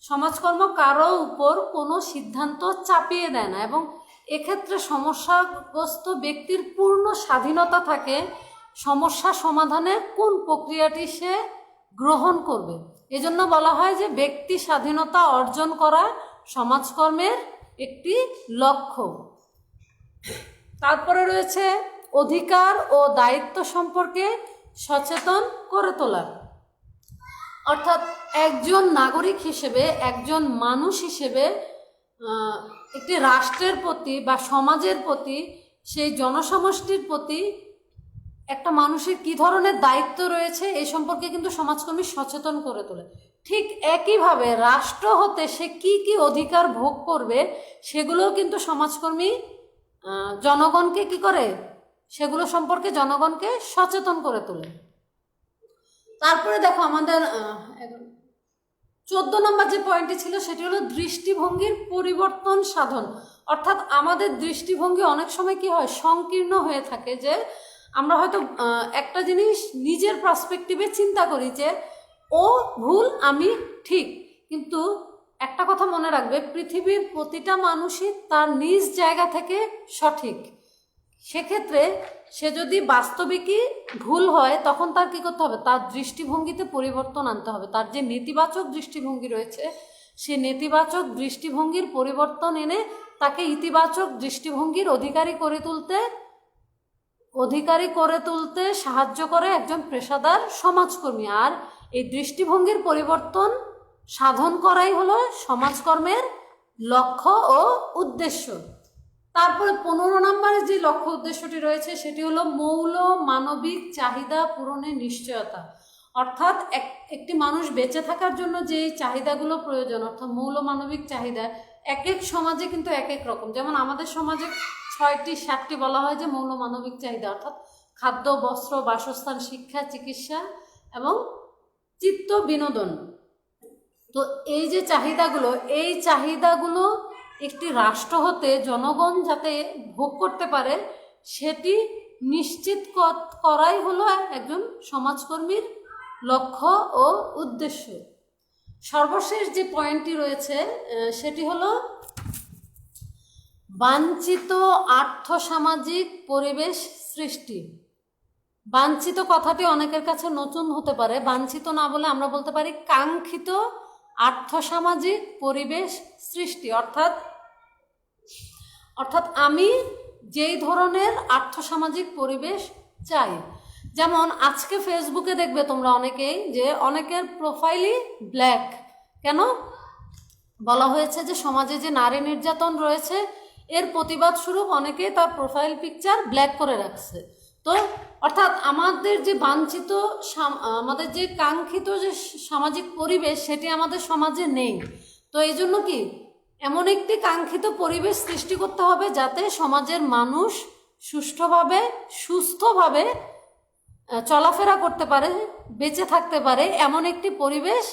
সমাজকর্ম কারো উপর কোনো সিদ্ধান্ত চাপিয়ে দেয় না এবং এক্ষেত্রে সমস্যাগ্রস্ত ব্যক্তির পূর্ণ স্বাধীনতা থাকে সমস্যা সমাধানে কোন প্রক্রিয়াটি সে গ্রহণ করবে। এজন্য বলা হয় যে ব্যক্তি স্বাধীনতা অর্জন করা সমাজকর্মের একটি লক্ষ্য। তারপরে রয়েছে অধিকার ও দায়িত্ব সম্পর্কে সচেতন করে তোলা। অর্থাৎ একজন নাগরিক হিসেবে, একজন মানুষ হিসেবে একটি রাষ্ট্রের প্রতি বা সমাজের প্রতি, সেই জনসমষ্টির প্রতি একটা মানুষের কী ধরনের দায়িত্ব রয়েছে এই সম্পর্কে কিন্তু সমাজকর্মী সচেতন করে তোলে। ঠিক একইভাবে রাষ্ট্র হতে সে কি কি অধিকার ভোগ করবে সেগুলোও কিন্তু সমাজকর্মী জনগণকে কি করে, সেগুলো সম্পর্কে জনগণকে সচেতন করে তোলে। তারপরে দেখো আমাদের 14 নম্বর যে পয়েন্টটি ছিল সেটি হলো দৃষ্টিভঙ্গির পরিবর্তন সাধন। অর্থাৎ আমাদের দৃষ্টিভঙ্গি অনেক সময় কি হয়, সংকীর্ণ হয়ে থাকে, যে আমরা হয়তো একটা জিনিস নিজের পার্সপেক্টিভে চিন্তা করি যে ও ভুল আমি ঠিক, কিন্তু একটা কথা মনে রাখবে, পৃথিবীর প্রতিটা মানুষই তার নিজ জায়গা থেকে সঠিক। সেক্ষেত্রে সে যদি বাস্তবিকই ভুল হয় তখন তার কী করতে হবে, তার দৃষ্টিভঙ্গিতে পরিবর্তন আনতে হবে। তার যে নেতিবাচক দৃষ্টিভঙ্গি রয়েছে সে নেতিবাচক দৃষ্টিভঙ্গির পরিবর্তন এনে তাকে ইতিবাচক দৃষ্টিভঙ্গির অধিকারী করে তুলতে সাহায্য করে একজন পেশাদার সমাজকর্মী। আর এই দৃষ্টিভঙ্গির পরিবর্তন সাধন করাই হলো সমাজকর্মের লক্ষ্য ও উদ্দেশ্য। তারপরে 15 নম্বরে যে লক্ষ্য উদ্দেশ্যটি রয়েছে সেটি হলো মৌল মানবিক চাহিদা পূরণের নিশ্চয়তা। অর্থাৎ একটি মানুষ বেঁচে থাকার জন্য যে চাহিদাগুলো প্রয়োজন, অর্থাৎ মৌল মানবিক চাহিদা এক এক সমাজে কিন্তু এক এক রকম। যেমন আমাদের সমাজে 6টি 7টি বলা হয় যে মৌল মানবিক চাহিদা, অর্থাৎ খাদ্য, বস্ত্র, বাসস্থান, শিক্ষা, চিকিৎসা এবং চিত্ত বিনোদন। তো এই যে চাহিদাগুলো, এই চাহিদাগুলো একটি রাষ্ট্র হতে জনগণ যাতে ভোগ করতে পারে সেটি নিশ্চিত করাই হলো একজন সমাজকর্মীর লক্ষ্য ও উদ্দেশ্য। সর্বশেষ যে পয়েন্টটি রয়েছে সেটি হলো বাঞ্ছিত আর্থসামাজিক পরিবেশ সৃষ্টি। বাঞ্ছিত কথাটি অনেকের কাছে নতুন হতে পারে, বাঞ্ছিত না বলে আমরা বলতে পারি কাঙ্ক্ষিত আর্থসামাজিক পরিবেশ সৃষ্টি। অর্থাৎ আমি যেই ধরনের আর্থসামাজিক পরিবেশ চাই, যেমন আজকে ফেসবুকে দেখবে তোমরা অনেকেই যে অনেকের প্রোফাইলই ব্ল্যাক। কেন? বলা হয়েছে যে সমাজে যে নারী নির্যাতন রয়েছে এর প্রতিবাদ স্বরূপ অনেকেই তার প্রোফাইল পিকচার ব্ল্যাক করে রাখছে। তো অর্থাৎ আমাদের যে বাঞ্ছিত, আমাদের যে কাঙ্ক্ষিত যে সামাজিক পরিবেশ সেটি আমাদের সমাজে নেই। তো এই জন্য কি এমন একটি কাঙ্ক্ষিত পরিবেশ সৃষ্টি করতে হবে যাতে সমাজের মানুষ সুষ্ঠুভাবে, সুস্থভাবে চলাফেরা করতে পারে, বেঁচে থাকতে পারে, এমন একটি পরিবেশ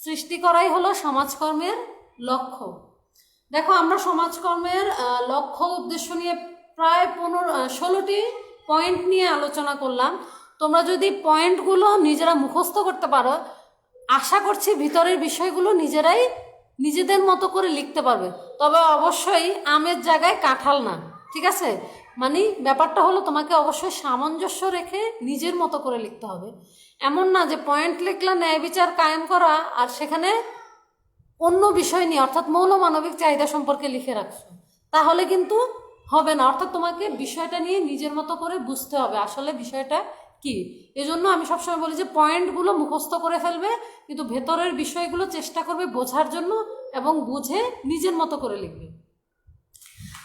সৃষ্টি করাই হলো সমাজকর্মের লক্ষ্য। দেখো আমরা সমাজকর্মের লক্ষ্য উদ্দেশ্য নিয়ে প্রায় 16টি পয়েন্ট নিয়ে আলোচনা করলাম। তোমরা যদি পয়েন্টগুলো নিজেরা মুখস্থ করতে পারো, আশা করছি ভিতরের বিষয়গুলো নিজেদের মতো করে লিখতে পারবে। তবে অবশ্যই আমের জায়গায় কাঁঠাল না, ঠিক আছে? মানে ব্যাপারটা হলো তোমাকে অবশ্যই সামঞ্জস্য রেখে নিজের মতো করে লিখতে হবে। এমন না যে পয়েন্ট লিখলা ন্যায় বিচার কায়েম করা আর সেখানে অন্য বিষয় নিয়ে অর্থাৎ মৌলমানবিক চাহিদা সম্পর্কে লিখে রাখছো, তাহলে কিন্তু হবে না। অর্থাৎ তোমাকে বিষয়টা নিয়ে নিজের মতো করে বুঝতে হবে আসলে বিষয়টা কি। এজন্য আমি সবসময় বলি যে পয়েন্টগুলো মুখস্থ করে ফেলবে, কিন্তু ভেতরের বিষয়গুলো চেষ্টা করবে বোঝার জন্য এবং বুঝে নিজের মতো করে লিখবে।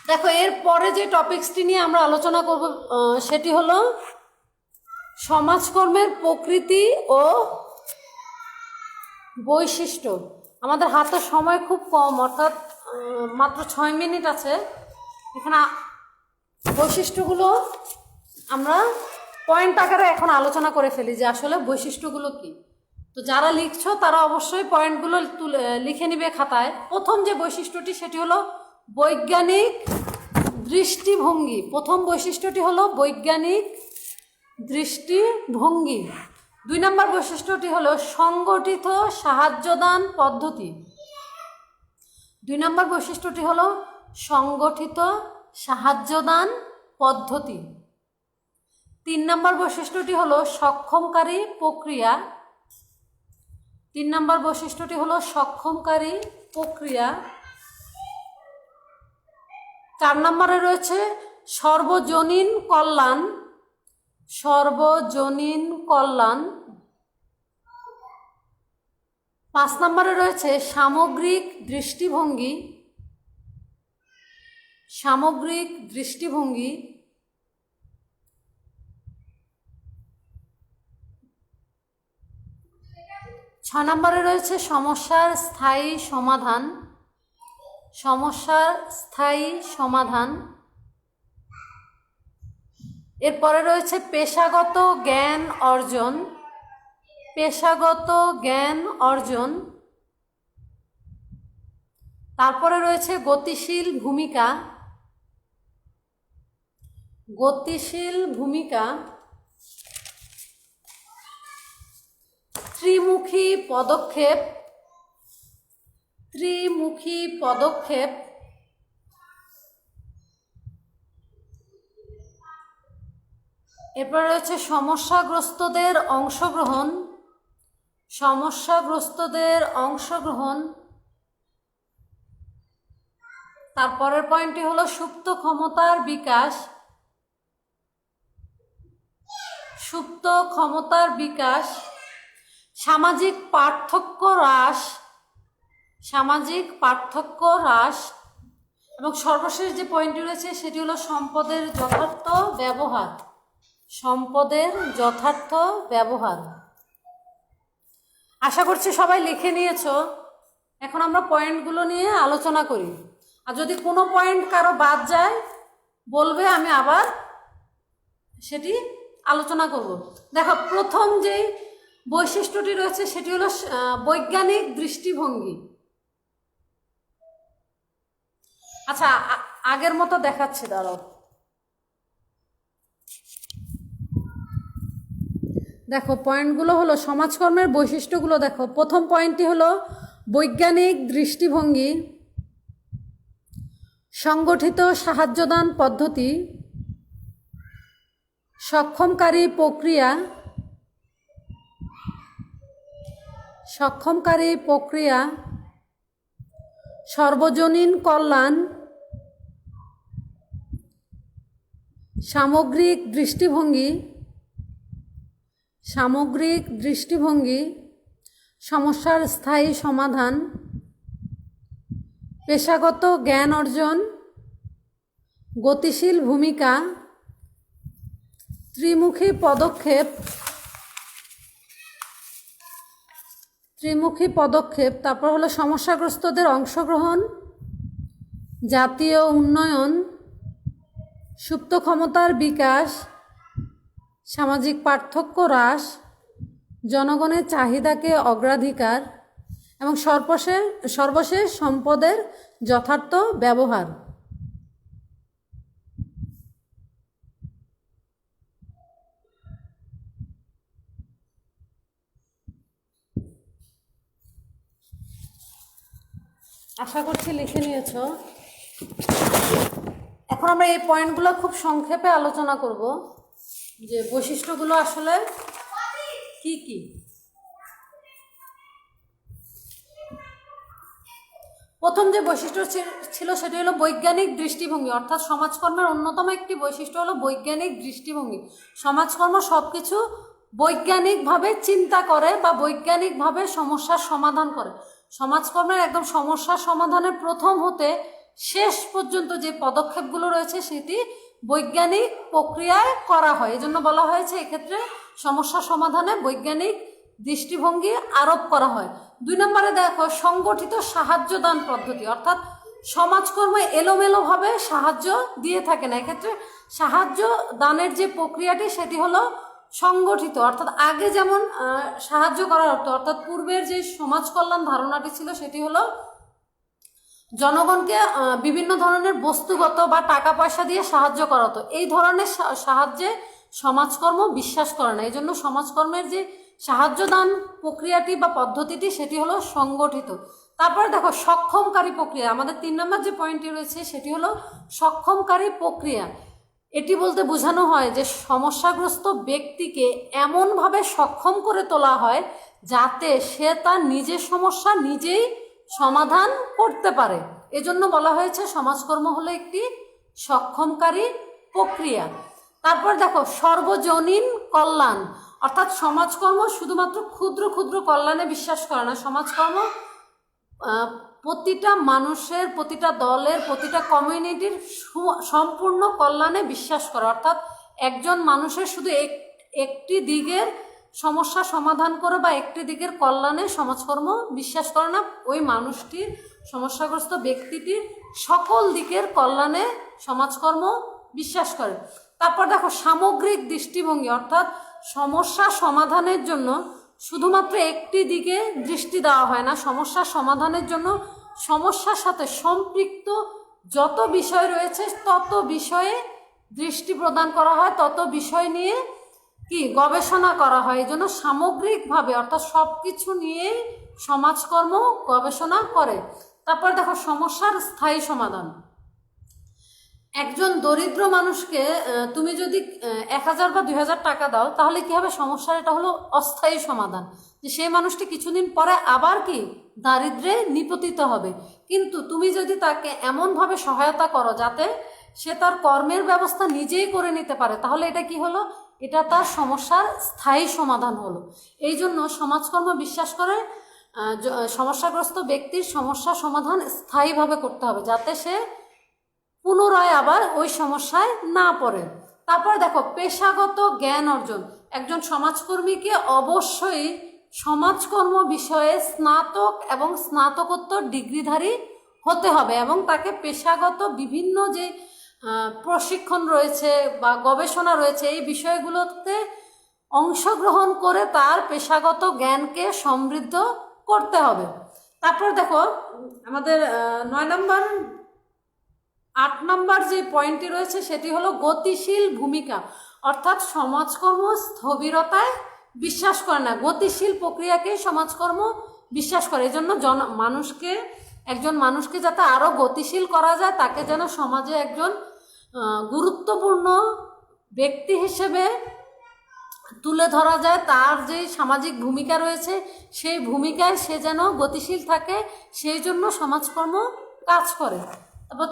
দেখো, এর পরে যে টপিকসটি নিয়ে আমরা আলোচনা করব সেটি হলো সমাজকর্মের প্রকৃতি ও বৈশিষ্ট্য। আমাদের হাতে সময় খুব কম, অর্থাৎ মাত্র 6 মিনিট আছে। এখানে বৈশিষ্ট্যগুলো আমরা পয়েন্ট আকারে এখন আলোচনা করে ফেলি যে আসলে বৈশিষ্ট্যগুলো কি। তো যারা লিখছো তারা অবশ্যই পয়েন্টগুলো লিখে নিবে খাতায়। প্রথম যে বৈশিষ্ট্যটি সেটি হলো বৈজ্ঞানিক দৃষ্টিভঙ্গি। প্রথম বৈশিষ্ট্যটি হলো বৈজ্ঞানিক দৃষ্টিভঙ্গি। 2 নম্বর বৈশিষ্ট্যটি হলো সংগঠিত সাহায্যদান পদ্ধতি। 2 নম্বর বৈশিষ্ট্যটি হলো সংগঠিত সাহায্যদান পদ্ধতি। 3 নম্বর বৈশিষ্ট্যটি হলো সক্ষমকারী প্রক্রিয়া। 3 নম্বর বৈশিষ্ট্যটি হলো সক্ষমকারী প্রক্রিয়া। 4 নম্বরে রয়েছে সর্বজনীন কল্যাণ। সর্বজনীন কল্যাণ। 5 নম্বরে রয়েছে সামগ্রিক দৃষ্টিভঙ্গি। সামগ্রিক দৃষ্টিভঙ্গি। 6 নম্বরে রয়েছে সমস্যার স্থায়ী সমাধান। সমস্যার স্থায়ী সমাধান। এরপরে রয়েছে পেশাগত জ্ঞান অর্জন। পেশাগত জ্ঞান অর্জন। তারপরে রয়েছে গতিশীল ভূমিকা। গতিশীল ভূমিকা। ত্রিমুখী পদক্ষেপ। ত্রিমুখী পদক্ষেপ। এরপর রয়েছে সমস্যাগ্রস্তদের অংশগ্রহণ। সমস্যাগ্রস্তদের অংশগ্রহণ। তারপরের পয়েন্টটি হলো সুপ্ত ক্ষমতার বিকাশ। সুপ্ত ক্ষমতার বিকাশ। সামাজিক পার্থক্য হ্রাস। সামাজিক পার্থক্য হ্রাস। এবং সর্বশেষ যে পয়েন্টটি রয়েছে সেটি হলো সম্পদের যথার্থ ব্যবহার। সম্পদের যথার্থ ব্যবহার। আশা করছি সবাই লিখে নিয়েছো। এখন আমরা পয়েন্টগুলো নিয়ে আলোচনা করি। আর যদি কোনো পয়েন্ট কারো বাদ যায় বলবে, আমি আবার সেটি আলোচনা করব। দেখো, প্রথম যে বৈশিষ্ট্যটি রয়েছে সেটি হলো বৈজ্ঞানিক দৃষ্টিভঙ্গি। আচ্ছা, আগের মতো দেখাচ্ছি, দাঁড়াও। দেখো, পয়েন্টগুলো হলো সমাজকর্মের বৈশিষ্ট্যগুলো। দেখো, প্রথম পয়েন্টটি হলো বৈজ্ঞানিক দৃষ্টিভঙ্গি, সংগঠিত সাহায্যদান পদ্ধতি, সক্ষমকারী প্রক্রিয়া, সক্ষমকারী প্রক্রিয়া, সর্বজনীন কল্যাণ, সামগ্রিক দৃষ্টিভঙ্গি, সামগ্রিক দৃষ্টিভঙ্গি, সমস্যার স্থায়ী সমাধান, পেশাগত জ্ঞান অর্জন, গতিশীল ভূমিকা, ত্রিমুখী পদক্ষেপ, ত্রিমুখী পদক্ষেপ। তারপর হলো সমস্যাগ্রস্তদের অংশগ্রহণ, জাতীয় উন্নয়ন, সুপ্ত ক্ষমতার বিকাশ, সামাজিক পার্থক্য হ্রাস, জনগণের চাহিদাকে অগ্রাধিকার এবং সর্বশেষ সম্পদের যথার্থ ব্যবহার। আশা করছি লিখে নিয়েছ। এখন আমরা এই পয়েন্টগুলো খুব সংক্ষেপে আলোচনা করব যে বৈশিষ্ট্যগুলো আসলে কি কি। প্রথম যে বৈশিষ্ট্য ছিল সেটি হলো বৈজ্ঞানিক দৃষ্টিভঙ্গি, অর্থাৎ সমাজকর্মের অন্যতম একটি বৈশিষ্ট্য হলো বৈজ্ঞানিক দৃষ্টিভঙ্গি। সমাজকর্ম সব কিছু বৈজ্ঞানিকভাবে চিন্তা করে বা বৈজ্ঞানিকভাবে সমস্যার সমাধান করে। সমাজকর্মের একদম সমস্যার সমাধানের প্রথম হতে শেষ পর্যন্ত যে পদক্ষেপগুলো রয়েছে সেটি বৈজ্ঞানিক প্রক্রিয়ায় করা হয়। এজন্য বলা হয়েছে এক্ষেত্রে সমস্যা সমাধানে বৈজ্ঞানিক দৃষ্টিভঙ্গি আরোপ করা হয়। 2 নম্বরে দেখো সংগঠিত সাহায্যদান পদ্ধতি, অর্থাৎ সমাজকর্মে এলোমেলোভাবে সাহায্য দিয়ে থাকে না। এক্ষেত্রে সাহায্য দানের যে প্রক্রিয়াটি সেটি হলো সংগঠিত, অর্থাৎ আগে যেমন সাহায্য করা হতো, অর্থাৎ পূর্বের যে সমাজ কল্যাণ ধারণাটি ছিল সেটি হলো জনগণকে বিভিন্ন ধরনের বস্তুগত বা টাকা পয়সা দিয়ে সাহায্য করা হতো। এই ধরনের সাহায্যে সমাজকর্ম বিশ্বাস করে না। এই জন্য সমাজকর্মের যে সাহায্যদান প্রক্রিয়াটি বা পদ্ধতিটি সেটি হলো সংগঠিত। তারপরে দেখো সক্ষমকারী প্রক্রিয়া, আমাদের 3 নম্বর যে পয়েন্টটি রয়েছে সেটি হলো সক্ষমকারী প্রক্রিয়া। এটি বলতে বোঝানো হয় যে সমস্যাগ্রস্ত ব্যক্তিকে এমনভাবে সক্ষম করে তোলা হয় যাতে সে তার নিজের সমস্যা নিজেই সমাধান করতে পারে। এজন্য বলা হয়েছে সমাজকর্ম হলো একটি সক্ষমকারী প্রক্রিয়া। তারপর দেখো সর্বজনীন কল্যাণ, অর্থাৎ সমাজকর্ম শুধুমাত্র ক্ষুদ্র ক্ষুদ্র কল্যাণে বিশ্বাস করে না। সমাজকর্ম প্রতিটা মানুষের, প্রতিটা দলের, প্রতিটা কমিউনিটির সম্পূর্ণ কল্যাণে বিশ্বাস করে। অর্থাৎ একজন মানুষের শুধু একটি দিকের সমস্যা সমাধান করে বা একটি দিকের কল্যাণে সমাজকর্ম বিশ্বাস করে না, ওই মানুষটির, সমস্যাগ্রস্ত ব্যক্তিটির সকল দিকের কল্যাণে সমাজকর্ম বিশ্বাস করে। তারপর দেখো সামগ্রিক দৃষ্টিভঙ্গি, অর্থাৎ সমস্যা সমাধানের জন্য শুধুমাত্র একটি দিকে দৃষ্টি দেওয়া হয় না। সমস্যা সমাধানের জন্য সমস্যার সাথে সম্পৃক্ত যত বিষয় রয়েছে তত বিষয়ে দৃষ্টি প্রদান করা হয়, তত বিষয় নিয়ে গবেষণা করা হয়। এই জন্য সামগ্রিকভাবে অর্থাৎ সব কিছু নিয়েই সমাজকর্ম গবেষণা করে। তারপর দেখো সমস্যার স্থায়ী সমাধান। একজন দরিদ্র মানুষকে তুমি যদি 1000 বা 2000 টাকা দাও তাহলে কি হবে, সমস্যার এটা হলো অস্থায়ী সমাধান, যে সেই মানুষটি কিছুদিন পরে আবার দারিদ্র্যে নিপতিত হবে। কিন্তু তুমি যদি তাকে এমনভাবে সহায়তা করো যাতে সে তার কর্মের ব্যবস্থা নিজেই করে নিতে পারে, তাহলে এটা কি হলো, এটা তার সমস্যার স্থায়ী সমাধান হলো। এই জন্য সমাজকর্ম বিশ্বাস করে সমস্যাগ্রস্ত ব্যক্তির সমস্যা সমাধান স্থায়ীভাবে করতে হবে যাতে সে পুনরায় আবার ওই সমস্যায় না পড়ে। তারপর দেখো পেশাগত জ্ঞান অর্জন। একজন সমাজকর্মীকে অবশ্যই সমাজকর্ম বিষয়ে স্নাতক এবং স্নাতকোত্তর ডিগ্রিধারী হতে হবে এবং তাকে পেশাগত বিভিন্ন যে প্রশিক্ষণ রয়েছে বা গবেষণা রয়েছে এই বিষয়গুলোতে অংশগ্রহণ করে তার পেশাগত জ্ঞানকে সমৃদ্ধ করতে হবে। তারপর দেখো আমাদের 8 নম্বর যে পয়েন্টটি রয়েছে সেটি হলো গতিশীল ভূমিকা, অর্থাৎ সমাজকর্ম স্থবিরতায় বিশ্বাস করে না, গতিশীল প্রক্রিয়াকেই সমাজকর্ম বিশ্বাস করে। এই জন্য একজন মানুষকে যাতে আরও গতিশীল করা যায়, তাকে যেন সমাজে একজন গুরুত্বপূর্ণ ব্যক্তি হিসেবে তুলে ধরা যায়, তার যে সামাজিক ভূমিকা রয়েছে সেই ভূমিকায় সে যেন গতিশীল থাকে, সেই জন্য সমাজকর্ম কাজ করে। তারপর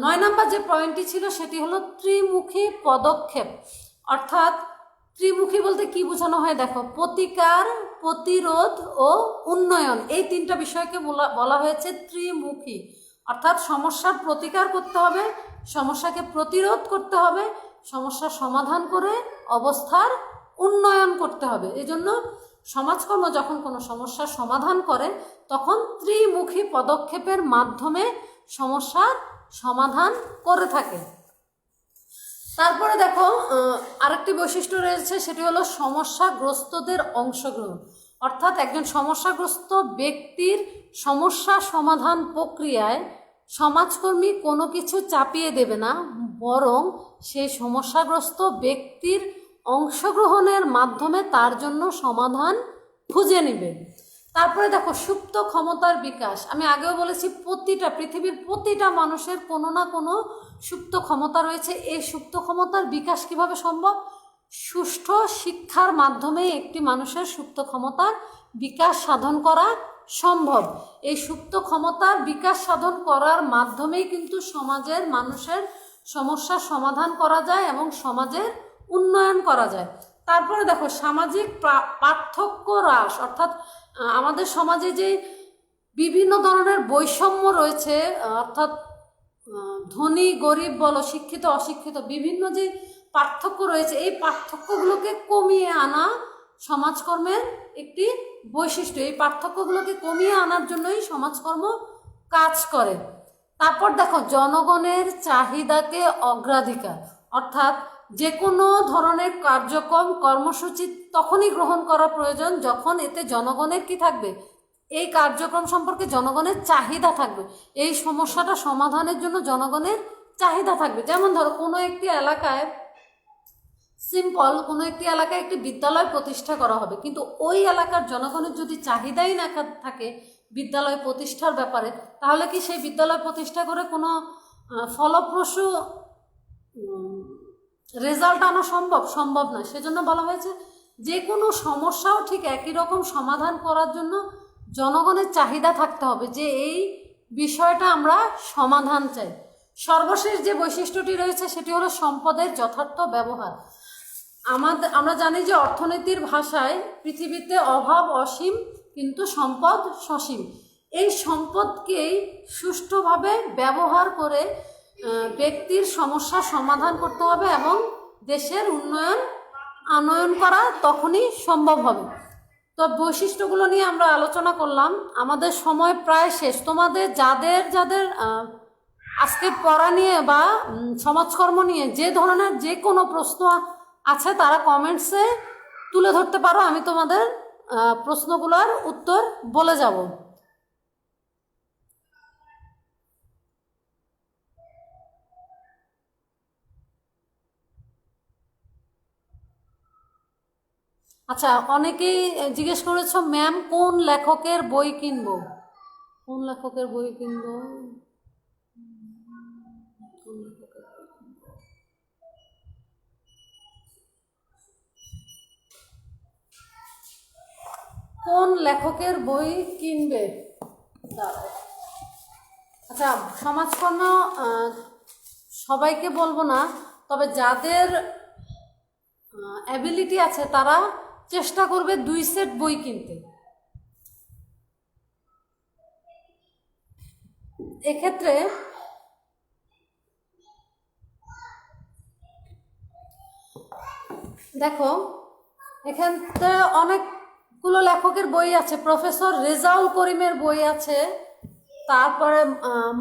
9 নম্বর যে পয়েন্টটি ছিল সেটি হলো ত্রিমুখী পদক্ষেপ, অর্থাৎ ত্রিমুখী বলতে কি বোঝানো হয় দেখো, প্রতিকার, প্রতিরোধ ও উন্নয়ন, এই 3টা বিষয়কে বলা হয়েছে ত্রিমুখী। অর্থাৎ সমস্যার প্রতিকার করতে হবে, সমস্যাকে প্রতিরোধ করতে হবে, সমস্যার সমাধান করে অবস্থার উন্নয়ন করতে হবে। এজন্য সমাজকর্ম যখন কোনো সমস্যার সমাধান করে তখন ত্রিমুখী পদক্ষেপের মাধ্যমে সমস্যার সমাধান করে থাকে। তারপরে দেখো আরেকটি বৈশিষ্ট্য রয়েছে সেটি হলো সমস্যাগ্রস্তদের অংশগ্রহণ, অর্থাৎ একজন সমস্যাগ্রস্ত ব্যক্তির সমস্যা সমাধান প্রক্রিয়ায় সমাজকর্মী কোনো কিছু চাপিয়ে দেবে না, বরং সেই সমস্যাগ্রস্ত ব্যক্তির অংশগ্রহণের মাধ্যমে তার জন্য সমাধান খুঁজে নেবে। তারপরে দেখো সুপ্ত ক্ষমতার বিকাশ। আমি আগেও বলেছি পৃথিবীর প্রতিটা মানুষের কোনো না কোনো সুপ্ত ক্ষমতা রয়েছে। এই সুপ্ত ক্ষমতার বিকাশ কিভাবে সম্ভব? সুষ্ঠু শিক্ষার মাধ্যমে একটি মানুষের সুপ্ত ক্ষমতার বিকাশ সাধন করা সম্ভব। এই সুপ্ত ক্ষমতার বিকাশ সাধন করার মাধ্যমেই কিন্তু সমাজের মানুষের সমস্যার সমাধান করা যায় এবং সমাজের উন্নয়ন করা যায়। তারপরে দেখো সামাজিক পার্থক্য হ্রাস, অর্থাৎ আমাদের সমাজে যে বিভিন্ন ধরনের বৈষম্য রয়েছে, অর্থাৎ ধনী গরিব বলো, শিক্ষিত অশিক্ষিত, বিভিন্ন যে পার্থক্য রয়েছে, এই পার্থক্যগুলোকে কমিয়ে আনা সমাজকর্মের একটি বৈশিষ্ট্য। এই পার্থক্যগুলোকে কমিয়ে আনার জন্যই সমাজকর্ম কাজ করে। তারপর দেখো জনগণের চাহিদাকে অগ্রাধিকার, অর্থাৎ যে কোনো ধরনের কার্যক্রম কর্মসূচি তখনই গ্রহণ করা প্রয়োজন যখন এতে জনগণের কি থাকবে, এই কার্যক্রম সম্পর্কে জনগণের চাহিদা থাকবে, এই সমস্যাটা সমাধানের জন্য জনগণের চাহিদা থাকবে। যেমন ধরো কোনো একটি এলাকায় কোনো একটি এলাকায় একটি বিদ্যালয় প্রতিষ্ঠা করা হবে, কিন্তু ওই এলাকার জনগণের যদি চাহিদাই না থাকে বিদ্যালয় প্রতিষ্ঠার ব্যাপারে, তাহলে কি সেই বিদ্যালয় প্রতিষ্ঠা করে কোনো ফলপ্রসূ রেজাল্ট আনা সম্ভব নয়। সেজন্য বলা হয়েছে যে কোনো সমস্যাও ঠিক একই রকম সমাধান করার জন্য জনগণের চাহিদা থাকতে হবে যে এই বিষয়টা আমরা সমাধান চাই। সর্বশেষ যে বৈশিষ্ট্যটি রয়েছে সেটি হলো সম্পদের যথার্থ ব্যবহার। আমরা জানি যে অর্থনীতির ভাষায় পৃথিবীতে অভাব অসীম কিন্তু সম্পদ সসীম। এই সম্পদকেই সুষ্ঠুভাবে ব্যবহার করে ব্যক্তির সমস্যার সমাধান করতে হবে এবং দেশের উন্নয়ন করা তখনই সম্ভব হবে। তো বৈশিষ্ট্যগুলো নিয়ে আমরা আলোচনা করলাম। আমাদের সময় প্রায় শেষ। তোমাদের যাদের আজকে পড়া নিয়ে বা সমাজকর্ম নিয়ে যে ধরনের যে কোনো প্রশ্ন আছে তারা কমেন্টসে তুলে ধরতে পারো, আমি তোমাদের প্রশ্নগুলোর উত্তর বলে যাব। আচ্ছা, অনেকেই জিজ্ঞেস করেছো ম্যাম কোন লেখকের বই কিনবো, কোন লেখকের বই কিনবো, কোন লেখকের বই কিনবে। আচ্ছা, সমাজকর্ম সবাইকে বলবো না, তবে যাদের অ্যাবিলিটি আছে তারা চেষ্টা করবে 2 সেট বই কিনতে। এক্ষেত্রে দেখো এখানে অনেকগুলো লেখকের বই আছে। প্রফেসর রেজাউল করিমের বই আছে, তারপরে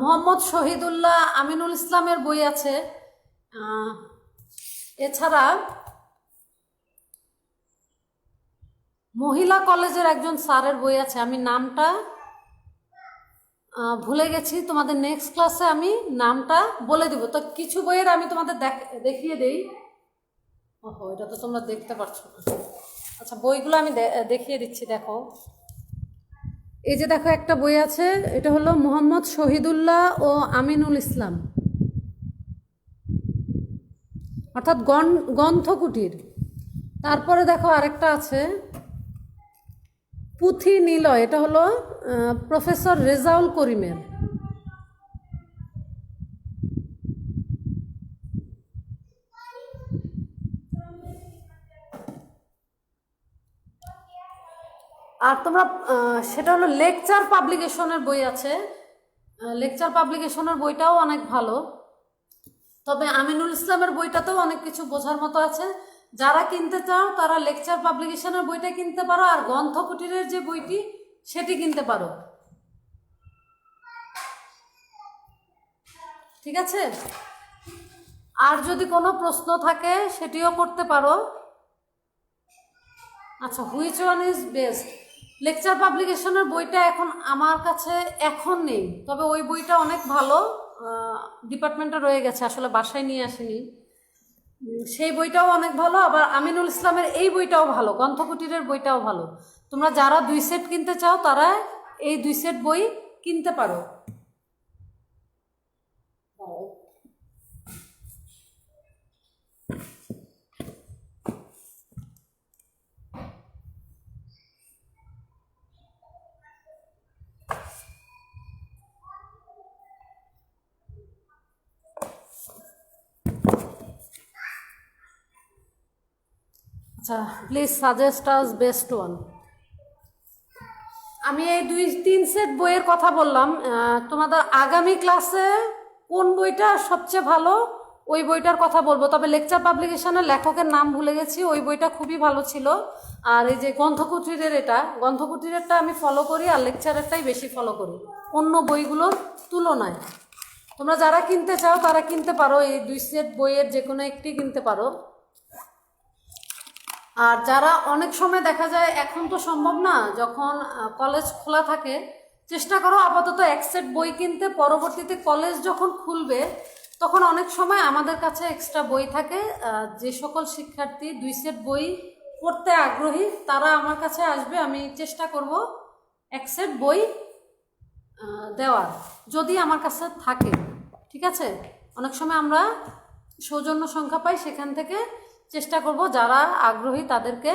মোহাম্মদ শহীদুল্লাহ আমিনুল ইসলামের বই আছে, এছাড়া মহিলা কলেজের একজন স্যারের বই আছে, আমি নামটা ভুলে গেছি, তোমাদের নেক্সট ক্লাসে আমি নামটা বলে দিব। তো কিছু বইয়ের আমি তোমাদের দেখিয়ে দেই। ওহো, এটা তো তোমরা দেখতে পাচ্ছ না। আচ্ছা, বইগুলো আমি দেখিয়ে দিচ্ছি। দেখো এই যে দেখো একটা বই আছে, এটা হলো মোহাম্মদ শহীদুল্লাহ ও আমিনুল ইসলাম, অর্থাৎ গ্রন্থকুটির। তারপরে দেখো আরেকটা আছে পুঁথি নিলয়, এটা হলো প্রফেসর রেজাউল করিমের। আর তোমরা সেটা হলো লেকচার পাবলিকেশনের বই আছে, লেকচার পাবলিকেশনের বইটাও অনেক ভালো। তবে আমিনুল ইসলামের বইটাতেও অনেক কিছু বোঝার মতো আছে। যারা কিনতে চাও তারা লেকচার পাবলিকেশনের বইটা কিনতে পারো, আর গ্রন্থকুটিরের যে বইটি সেটি কিনতে পারো। ঠিক আছে, আর যদি কোনো প্রশ্ন থাকে সেটিও করতে পারো। আচ্ছা, which one is best? Lecture পাবলিকেশনের বইটা এখন আমার কাছে এখন নেই, তবে ওই বইটা অনেক ভালো, ডিপার্টমেন্টে রয়ে গেছে, আসলে বাসায় নিয়ে আসিনি। সেই বইটাও অনেক ভালো। আবার আমিনুল ইসলামের এই বইটাও ভালো, গ্রন্থকুটিরের বইটাও ভালো। তোমরা যারা 2 সেট কিনতে চাও তারা এই 2 সেট বই কিনতে পারো। আচ্ছা, please suggest us best one. আমি এই 2-3 সেট বইয়ের কথা বললাম, তোমাদের আগামী ক্লাসে কোন বইটা সবচেয়ে ভালো ওই বইটার কথা বলবো। তবে লেকচার পাবলিকেশনের লেখকের নাম ভুলে গেছি, ওই বইটা খুবই ভালো ছিল। আর এই যে গ্রন্থকুটিরের, গ্রন্থকুটিরেরটা আমি ফলো করি, আর লেকচারেরটাই বেশি ফলো করি অন্য বইগুলোর তুলনায়। তোমরা যারা কিনতে চাও তারা কিনতে পারো, এই 2 সেট বইয়ের যে কোনো একটি কিনতে পারো। আর যারা অনেক সময় দেখা যায় এখন তো সম্ভব না, যখন কলেজ খোলা থাকে, চেষ্টা করো আপাতত 1 সেট বই কিনতে। পরবর্তীতে কলেজ যখন খুলবে তখন অনেক সময় আমাদের কাছে এক্সট্রা বই থাকে। যে সকল শিক্ষার্থী 2 সেট বই পড়তে আগ্রহী তারা আমার কাছে আসবে, আমি চেষ্টা করব 1 সেট বই দেওয়ার, যদি আমার কাছে থাকে। ঠিক আছে, অনেক সময় আমরা সৌজন্য সংখ্যা পাই, সেখান থেকে চেষ্টা করব যারা আগ্রহী তাদেরকে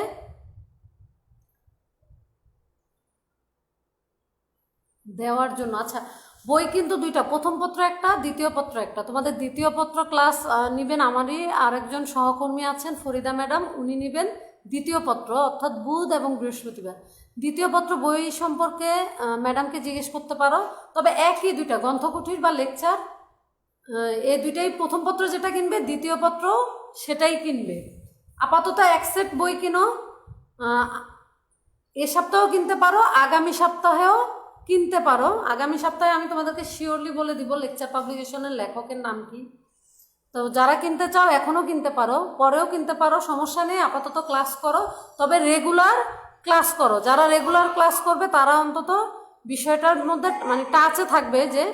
দেওয়ার জন্য। আচ্ছা, বই কিন্তু 2টা, প্রথম পত্র একটা, দ্বিতীয় পত্র একটা। তোমাদের দ্বিতীয় পত্র ক্লাস নেবেন আমারই আরেকজন সহকর্মী আছেন, ফরিদা ম্যাডাম, উনি নেবেন দ্বিতীয় পত্র, অর্থাৎ বুধ এবং বৃহস্পতিবার। দ্বিতীয় পত্র বই সম্পর্কে ম্যাডামকে জিজ্ঞেস করতে পারো। তবে একই 2টা, গ্রন্থকুঠির বা লেকচার, এই 2টাই। প্রথম পত্র যেটা কিনবে, দ্বিতীয় পত্র সেটাই কিনবে। আপাতত 1 সেট বই কিনো, এ সপ্তাহেও কিনতে পারো, আগামী সপ্তাহেও কিনতে পারো। আগামী সপ্তাহে আমি তোমাদেরকে শিওরলি বলে দিব লেকচার পাবলিকেশনের লেখকের নাম কি। তো যারা কিনতে চাও এখনও কিনতে পারো, পরেও কিনতে পারো, সমস্যা নেই। আপাতত ক্লাস করো, তবে রেগুলার ক্লাস করো। যারা রেগুলার ক্লাস করবে তারা অন্তত বিষয়টার মধ্যে মানে টাচে থাকবে যে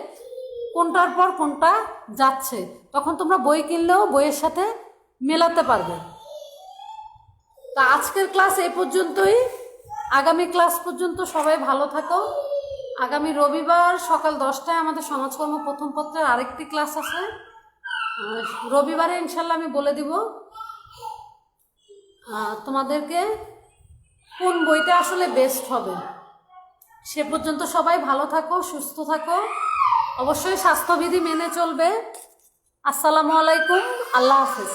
কোনটার পর কোনটা যাচ্ছে, তখন তোমরা বই কিনলেও বইয়ের সাথে মেলাতে পারবে। তা আজকের ক্লাস এই পর্যন্তই, আগামী ক্লাস পর্যন্ত সবাই ভালো থাকো। আগামী রবিবার সকাল 10টায় আমাদের সমাজকর্ম প্রথম পত্রের আরেকটি ক্লাস আছে। রবিবারে ইনশাল্লাহ আমি বলে দিব তোমাদেরকে কোন বইটা আসলে বেস্ট হবে। সে পর্যন্ত সবাই ভালো থাকো, সুস্থ থাকো, অবশ্যই স্বাস্থ্যবিধি মেনে চলবে। আসসালামু আলাইকুম, আল্লাহ হাফেজ।